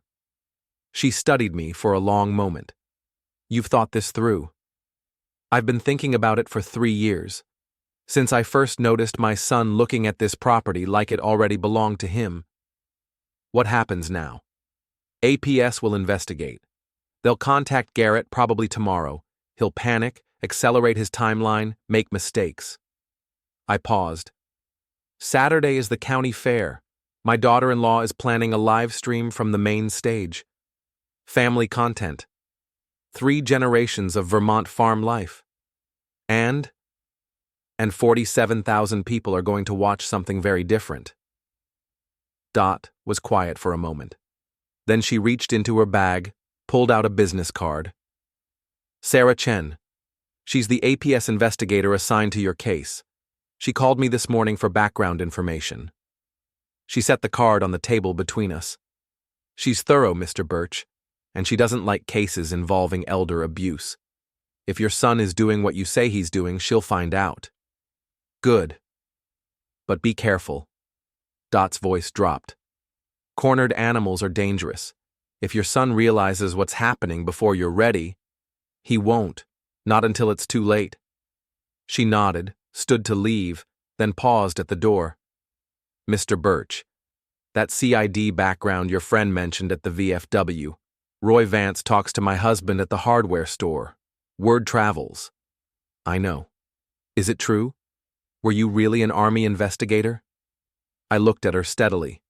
A: She studied me for a long moment. "You've thought this through." "I've been thinking about it for 3 years. Since I first noticed my son looking at this property like it already belonged to him." "What happens now?" "APS will investigate. They'll contact Garrett probably tomorrow. He'll panic, accelerate his timeline, make mistakes." I paused. "Saturday is the county fair. My daughter-in-law is planning a live stream from the main stage. Family content. 3 generations of Vermont farm life. And 47,000 people are going to watch something very different." Dot was quiet for a moment. Then she reached into her bag, pulled out a business card. "Sarah Chen. She's the APS investigator assigned to your case. She called me this morning for background information." She set the card on the table between us. "She's thorough, Mr. Birch, and she doesn't like cases involving elder abuse. If your son is doing what you say he's doing, she'll find out." "Good. But be careful." Dot's voice dropped. "Cornered animals are dangerous. If your son realizes what's happening before you're ready, he won't, not until it's too late." She nodded, stood to leave, then paused at the door. "Mr. Birch, that CID background your friend mentioned at the VFW, Roy Vance talks to my husband at the hardware store. Word travels. I know. Is it true? Were you really an Army investigator? I looked at her steadily.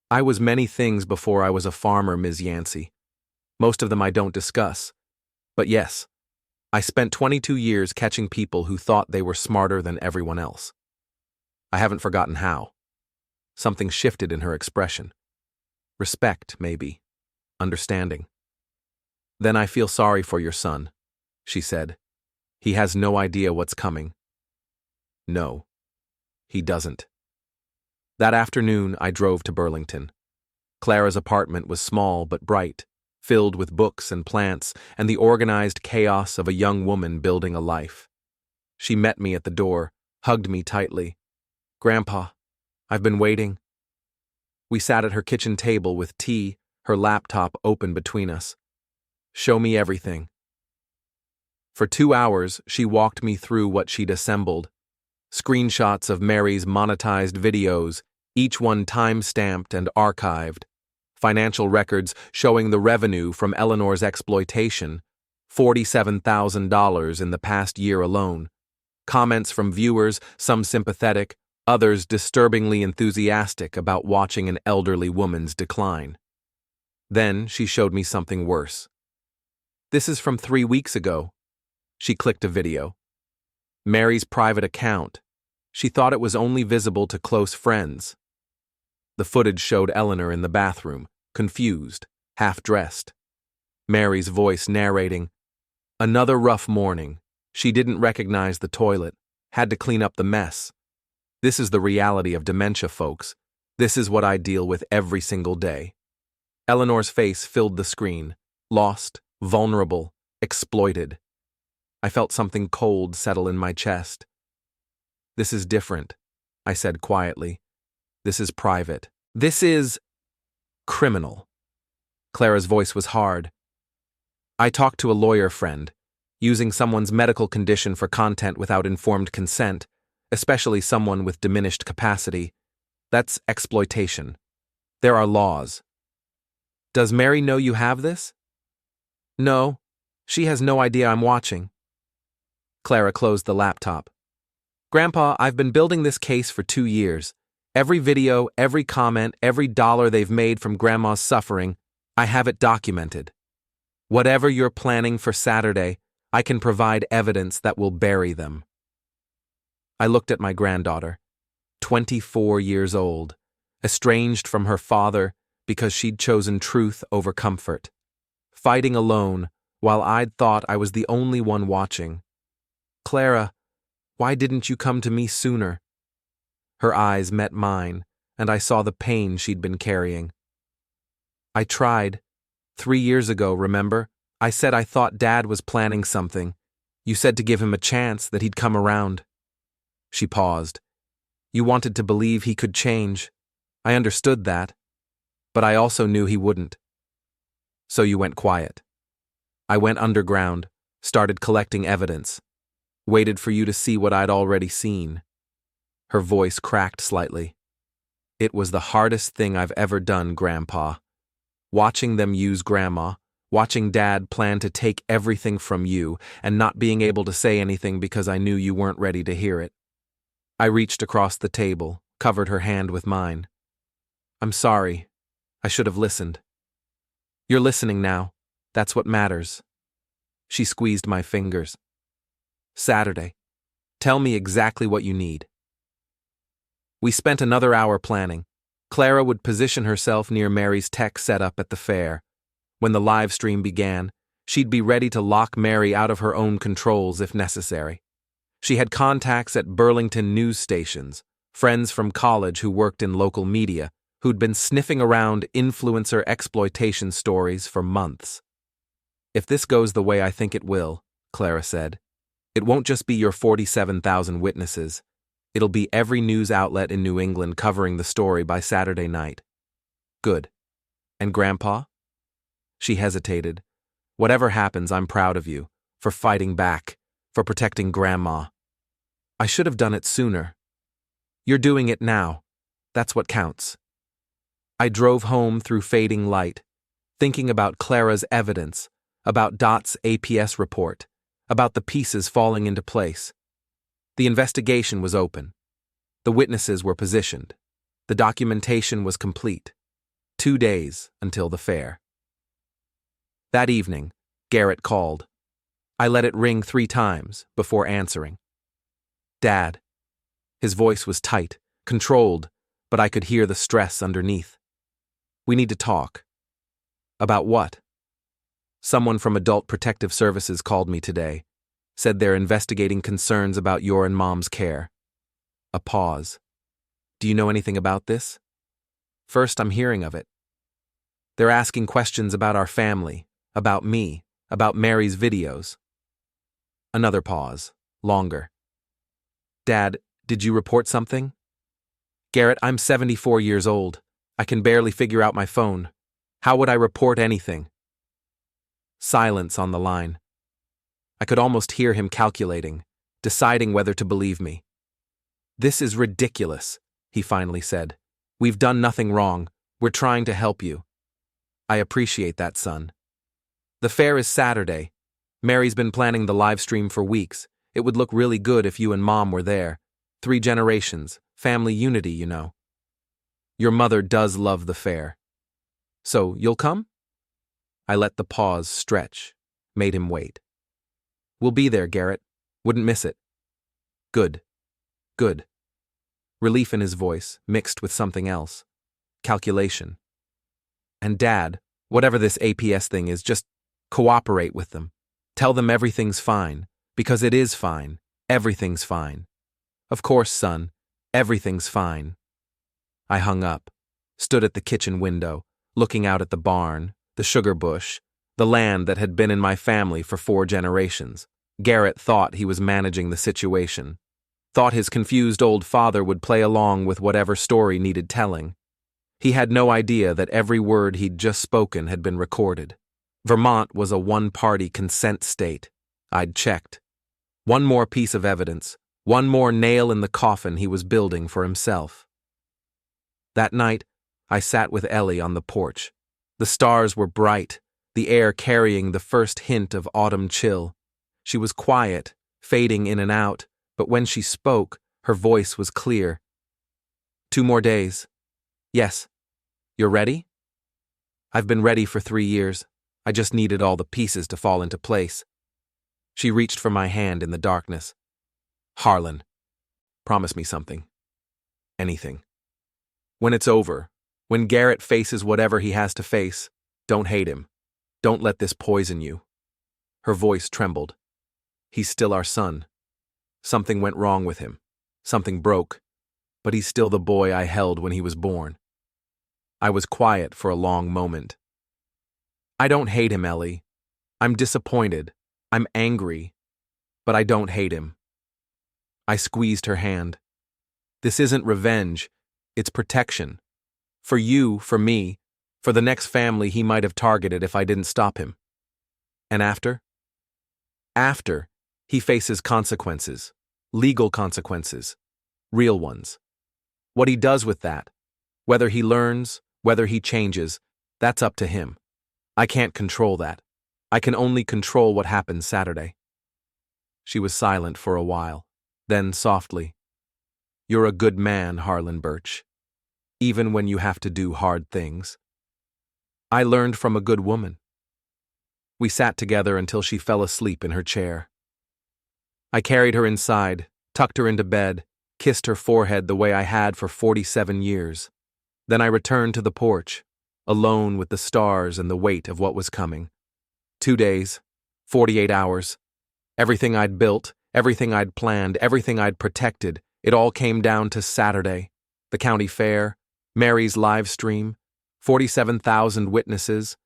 A: I was many things before I was a farmer, Ms. Yancey. Most of them I don't discuss. But yes, I spent 22 years catching people who thought they were smarter than everyone else. I haven't forgotten how. Something shifted in her expression. Respect, maybe. Understanding. Then I feel sorry for your son, she said. He has no idea what's coming. No, he doesn't. That afternoon, I drove to Burlington. Clara's apartment was small but bright, filled with books and plants and the organized chaos of a young woman building a life. She met me at the door, hugged me tightly. Grandpa, I've been waiting. We sat at her kitchen table with tea, her laptop open between us. Show me everything. For 2 hours, she walked me through what she'd assembled. Screenshots of Mary's monetized videos, each one time-stamped and archived. Financial records showing the revenue from Eleanor's exploitation, $47,000 in the past year alone. Comments from viewers, some sympathetic, others disturbingly enthusiastic about watching an elderly woman's decline. Then she showed me something worse. This is from 3 weeks ago. She clicked a video. Mary's private account. She thought it was only visible to close friends. The footage showed Eleanor in the bathroom, confused, half-dressed. Mary's voice narrating, "Another rough morning. She didn't recognize the toilet, had to clean up the mess. This is the reality of dementia, folks. This is what I deal with every single day." Eleanor's face filled the screen, lost, vulnerable, exploited. I felt something cold settle in my chest. "This is different," I said quietly. "This is private. This is criminal." Clara's voice was hard. "I talked to a lawyer friend. Using someone's medical condition for content without informed consent, especially someone with diminished capacity, that's exploitation. There are laws." "Does Mary know you have this?" "No. She has no idea I'm watching." Clara closed the laptop. "Grandpa, I've been building this case for 2 years. Every video, every comment, every dollar they've made from Grandma's suffering, I have it documented. Whatever you're planning for Saturday, I can provide evidence that will bury them." I looked at my granddaughter, 24 years old, estranged from her father because she'd chosen truth over comfort, fighting alone while I'd thought I was the only one watching. "Clara, why didn't you come to me sooner?" Her eyes met mine, and I saw the pain she'd been carrying. "I tried. 3 years ago, remember? I said I thought Dad was planning something. You said to give him a chance, that he'd come around." She paused. "You wanted to believe he could change. I understood that. But I also knew he wouldn't. So you went quiet. I went underground, started collecting evidence. Waited for you to see what I'd already seen." Her voice cracked slightly. "It was the hardest thing I've ever done, Grandpa. Watching them use Grandma, watching Dad plan to take everything from you, and not being able to say anything because I knew you weren't ready to hear it." I reached across the table, covered her hand with mine. "I'm sorry. I should have listened." "You're listening now. That's what matters." She squeezed my fingers. "Saturday. Tell me exactly what you need." We spent another hour planning. Clara would position herself near Mary's tech setup at the fair. When the live stream began, she'd be ready to lock Mary out of her own controls if necessary. She had contacts at Burlington news stations, friends from college who worked in local media, who'd been sniffing around influencer exploitation stories for months. "If this goes the way I think it will," Clara said, "it won't just be your 47,000 witnesses. It'll be every news outlet in New England covering the story by Saturday night." "Good. And Grandpa?" She hesitated. "Whatever happens, I'm proud of you, for fighting back, for protecting Grandma. I should have done it sooner. You're doing it now. That's what counts." I drove home through fading light. thinking about Clara's evidence, about Dot's APS report, about the pieces falling into place. The investigation was open. The witnesses were positioned. The documentation was complete. 2 days until the fair. That evening, Garrett called. I let it ring 3 times before answering. Dad. His voice was tight, controlled, but I could hear the stress underneath. We need to talk. About what? Someone from Adult Protective Services called me today, said they're investigating concerns about your and Mom's care. A pause. Do you know anything about this? First, I'm hearing of it. They're asking questions about our family, about me, about Mary's videos. Another pause, longer. Dad, did you report something? Garrett, I'm 74 years old. I can barely figure out my phone. How would I report anything? Silence on the line. I could almost hear him calculating, deciding whether to believe me. This is ridiculous, he finally said. We've done nothing wrong. We're trying to help you. I appreciate that, son. The fair is Saturday. Mary's been planning the live stream for weeks. It would look really good if you and Mom were there. 3 generations, family unity, you know. Your mother does love the fair. So, you'll come? I let the pause stretch, made him wait. We'll be there, Garrett. Wouldn't miss it. Good. Good. Relief in his voice, mixed with something else. Calculation. And Dad, whatever this APS thing is, just cooperate with them. Tell them everything's fine, because it is fine. Everything's fine. Of course, son, everything's fine. I hung up, stood at the kitchen window, looking out at the barn, the sugar bush, the land that had been in my family for 4 generations. Garrett thought he was managing the situation, thought his confused old father would play along with whatever story needed telling. He had no idea that every word he'd just spoken had been recorded. Vermont was a one-party consent state. I'd checked. One more piece of evidence, one more nail in the coffin he was building for himself. That night, I sat with Ellie on the porch. The stars were bright, the air carrying the first hint of autumn chill. She was quiet, fading in and out, but when she spoke, her voice was clear. 2 more days. Yes. You're ready? I've been ready for 3 years. I just needed all the pieces to fall into place. She reached for my hand in the darkness. Harlan, promise me something. Anything. When it's over, when Garrett faces whatever he has to face, don't hate him. Don't let this poison you. Her voice trembled. He's still our son. Something went wrong with him. Something broke. But he's still the boy I held when he was born. I was quiet for a long moment. I don't hate him, Ellie. I'm disappointed. I'm angry. But I don't hate him. I squeezed her hand. This isn't revenge. It's protection. For you, for me, for the next family he might have targeted if I didn't stop him. And after? After, he faces consequences. Legal consequences. Real ones. What he does with that, whether he learns, whether he changes, that's up to him. I can't control that. I can only control what happens Saturday. She was silent for a while. Then softly, You're a good man, Harlan Birch. Even when you have to do hard things. I learned from a good woman. We sat together until she fell asleep in her chair. I carried her inside, tucked her into bed, kissed her forehead the way I had for 47 years. Then I returned to the porch, alone with the stars and the weight of what was coming. 2 days, 48 hours. Everything I'd built, everything I'd planned, everything I'd protected, it all came down to Saturday. The county fair, Mary's live stream, 47,000 witnesses,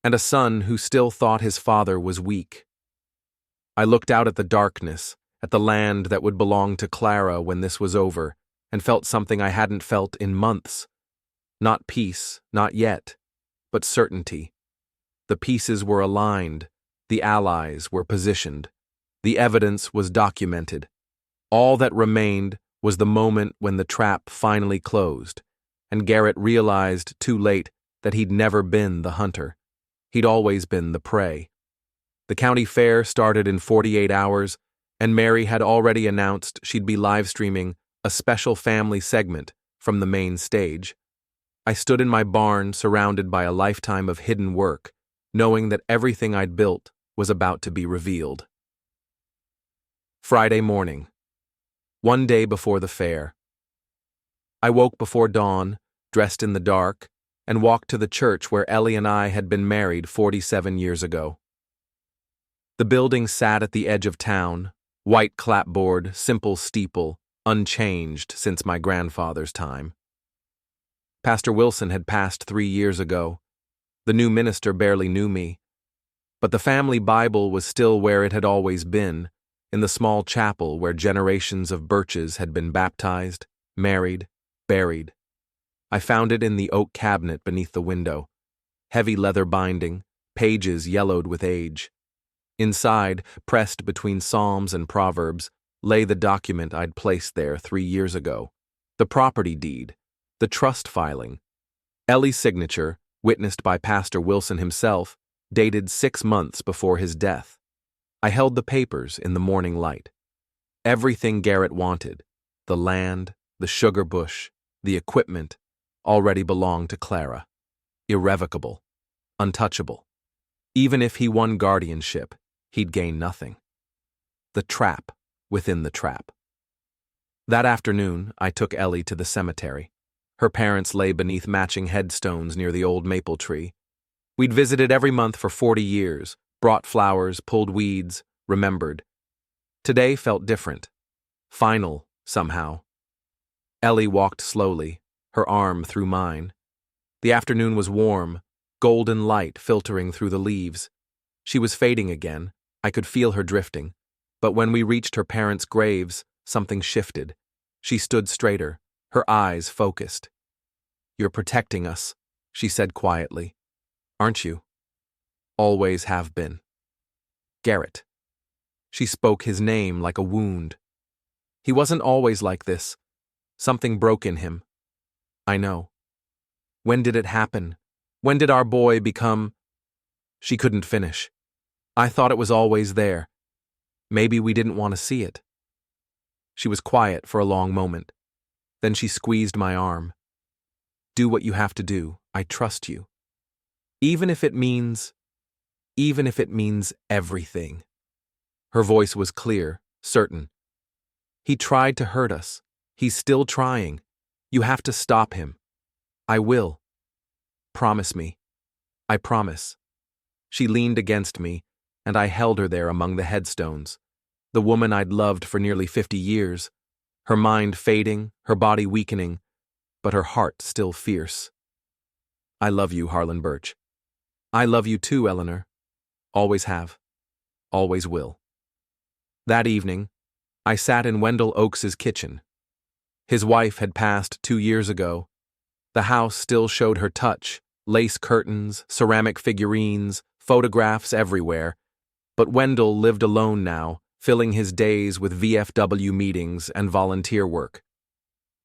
A: and a son who still thought his father was weak. I looked out at the darkness, at the land that would belong to Clara when this was over, and felt something I hadn't felt in months. Not peace, not yet, but certainty. The pieces were aligned, the allies were positioned, the evidence was documented. All that remained was the moment when the trap finally closed, and Garrett realized too late that he'd never been the hunter. He'd always been the prey. The county fair started in 48 hours, and Mary had already announced she'd be live streaming a special family segment from the main stage. I stood in my barn surrounded by a lifetime of hidden work, knowing that everything I'd built was about to be revealed. Friday morning, one day before the fair. I woke before dawn, dressed in the dark, and walked to the church where Ellie and I had been married 47 years ago. The building sat at the edge of town, white clapboard, simple steeple, unchanged since my grandfather's time. Pastor Wilson had passed 3 years ago. The new minister barely knew me. But the family Bible was still where it had always been, in the small chapel where generations of Birches had been baptized, married, buried. I found it in the oak cabinet beneath the window, heavy leather binding, pages yellowed with age. Inside, pressed between Psalms and Proverbs, lay the document I'd placed there 3 years ago, the property deed, the trust filing. Ellie's signature, witnessed by Pastor Wilson himself, dated 6 months before his death. I held the papers in the morning light. Everything Garrett wanted, the land, the sugar bush, the equipment, already belonged to Clara. Irrevocable, untouchable. Even if he won guardianship, he'd gain nothing. The trap within the trap. That afternoon, I took Ellie to the cemetery. Her parents lay beneath matching headstones near the old maple tree. We'd visited every month for 40 years, brought flowers, pulled weeds, remembered. Today felt different. Final, somehow. Ellie walked slowly, her arm through mine. The afternoon was warm, golden light filtering through the leaves. She was fading again. I could feel her drifting. But when we reached her parents' graves, something shifted. She stood straighter, her eyes focused. "You're protecting us," she said quietly. "Aren't you?" "Always have been." "Garrett." She spoke his name like a wound. "He wasn't always like this. Something broke in him." "I know." "When did it happen? When did our boy become—" She couldn't finish. "I thought it was always there. Maybe we didn't want to see it." She was quiet for a long moment. Then she squeezed my arm. "Do what you have to do. I trust you. Even if it means everything." Her voice was clear, certain. "He tried to hurt us. He's still trying. You have to stop him." "I will." "Promise me." "I promise." She leaned against me, and I held her there among the headstones. The woman I'd loved for nearly 50 years. Her mind fading, her body weakening, but her heart still fierce. "I love you, Harlan Birch." "I love you too, Eleanor. Always have. Always will." That evening, I sat in Wendell Oakes's kitchen. His wife had passed 2 years ago. The house still showed her touch, lace curtains, ceramic figurines, photographs everywhere. But Wendell lived alone now, filling his days with VFW meetings and volunteer work.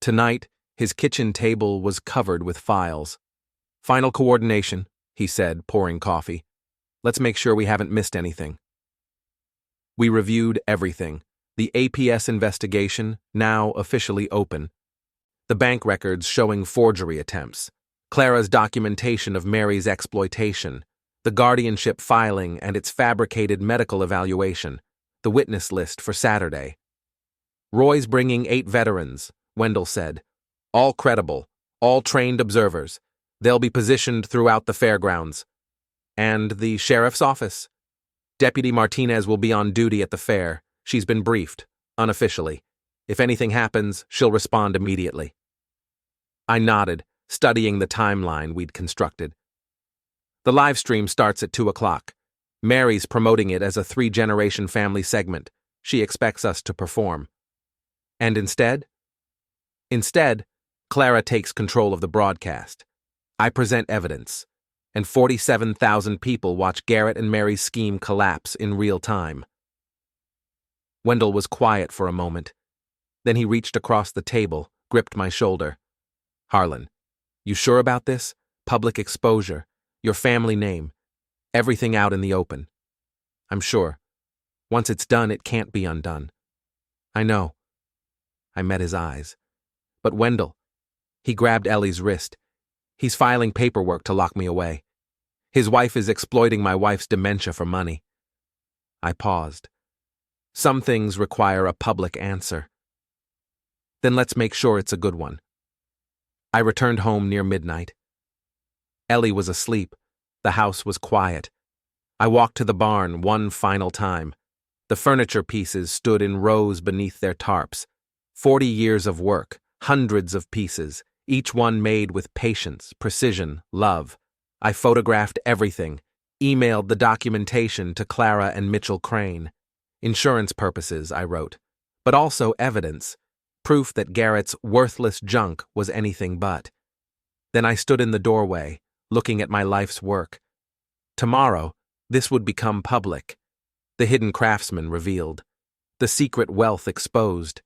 A: Tonight, his kitchen table was covered with files. "Final coordination," he said, pouring coffee. "Let's make sure we haven't missed anything." We reviewed everything. The APS investigation, now officially open. The bank records showing forgery attempts. Clara's documentation of Mary's exploitation. The guardianship filing and its fabricated medical evaluation. The witness list for Saturday. "Roy's bringing 8 veterans," Wendell said. "All credible, all trained observers. They'll be positioned throughout the fairgrounds." "And the sheriff's office?" "Deputy Martinez will be on duty at the fair. She's been briefed, unofficially. If anything happens, she'll respond immediately." I nodded, studying the timeline we'd constructed. "The live stream starts at 2 o'clock. Mary's promoting it as a 3-generation family segment. She expects us to perform." "And instead?" "Instead, Clara takes control of the broadcast. I present evidence, and 47,000 people watch Garrett and Mary's scheme collapse in real time." Wendell was quiet for a moment. Then he reached across the table, gripped my shoulder. "Harlan, you sure about this? Public exposure, your family name. Everything out in the open. I'm sure. Once it's done, it can't be undone. I know. I met his eyes. But Wendell, he grabbed Ellie's wrist. He's filing paperwork to lock me away. His wife is exploiting my wife's dementia for money. I paused. Some things require a public answer. Then let's make sure it's a good one. I returned home near midnight. Ellie was asleep. The house was quiet. I walked to the barn one final time. The furniture pieces stood in rows beneath their tarps. 40 years of work, hundreds of pieces, each one made with patience, precision, love. I photographed everything, emailed the documentation to Clara and Mitchell Crane. Insurance purposes, I wrote, but also evidence, proof that Garrett's worthless junk was anything but. Then I stood in the doorway, looking at my life's work. Tomorrow, this would become public. The hidden craftsman revealed. The secret wealth exposed.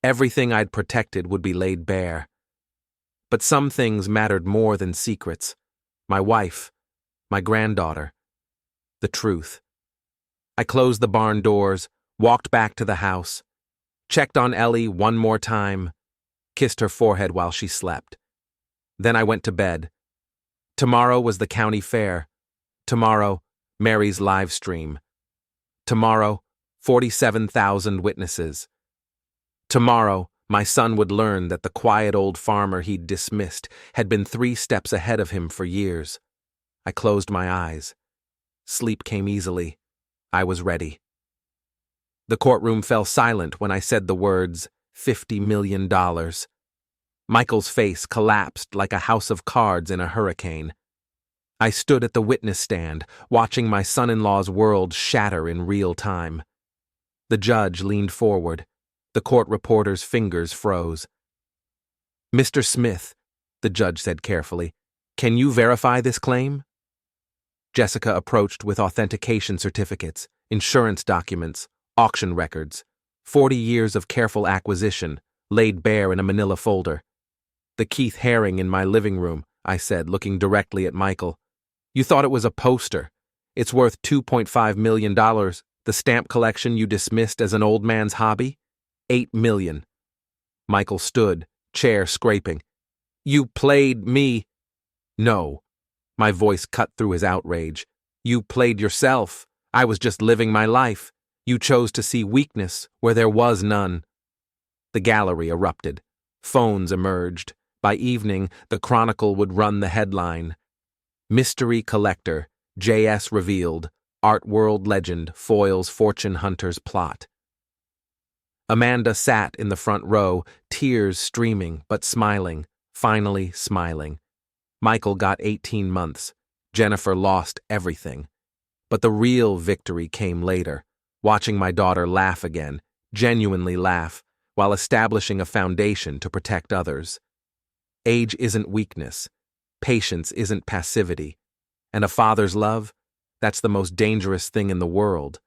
A: Everything I'd protected would be laid bare. But some things mattered more than secrets. My wife, my granddaughter, the truth. I closed the barn doors, walked back to the house, checked on Ellie one more time, kissed her forehead while she slept. Then I went to bed. Tomorrow was the county fair. Tomorrow, Mary's live stream. Tomorrow, 47,000 witnesses. Tomorrow, my son would learn that the quiet old farmer he'd dismissed had been 3 steps ahead of him for years. I closed my eyes. Sleep came easily. I was ready. The courtroom fell silent when I said the words, $50 million. Michael's face collapsed like a house of cards in a hurricane. I stood at the witness stand, watching my son-in-law's world shatter in real time. The judge leaned forward. The court reporter's fingers froze. Mr. Smith, the judge said carefully, can you verify this claim? Jessica approached with authentication certificates, insurance documents, auction records, 40 years of careful acquisition, laid bare in a manila folder. The Keith Haring in my living room, I said, looking directly at Michael. You thought it was a poster. It's worth $2.5 million. The stamp collection you dismissed as an old man's hobby? $8 million. Michael stood, chair scraping. You played me. No. My voice cut through his outrage. You played yourself. I was just living my life. You chose to see weakness where there was none. The gallery erupted. Phones emerged. By evening, the Chronicle would run the headline. Mystery Collector, J.S. revealed, Art World legend foils fortune hunter's plot. Amanda sat in the front row, tears streaming but smiling, finally smiling. Michael got 18 months. Jennifer lost everything. But the real victory came later, watching my daughter laugh again, genuinely laugh, while establishing a foundation to protect others. Age isn't weakness. Patience isn't passivity. And a father's love? That's the most dangerous thing in the world.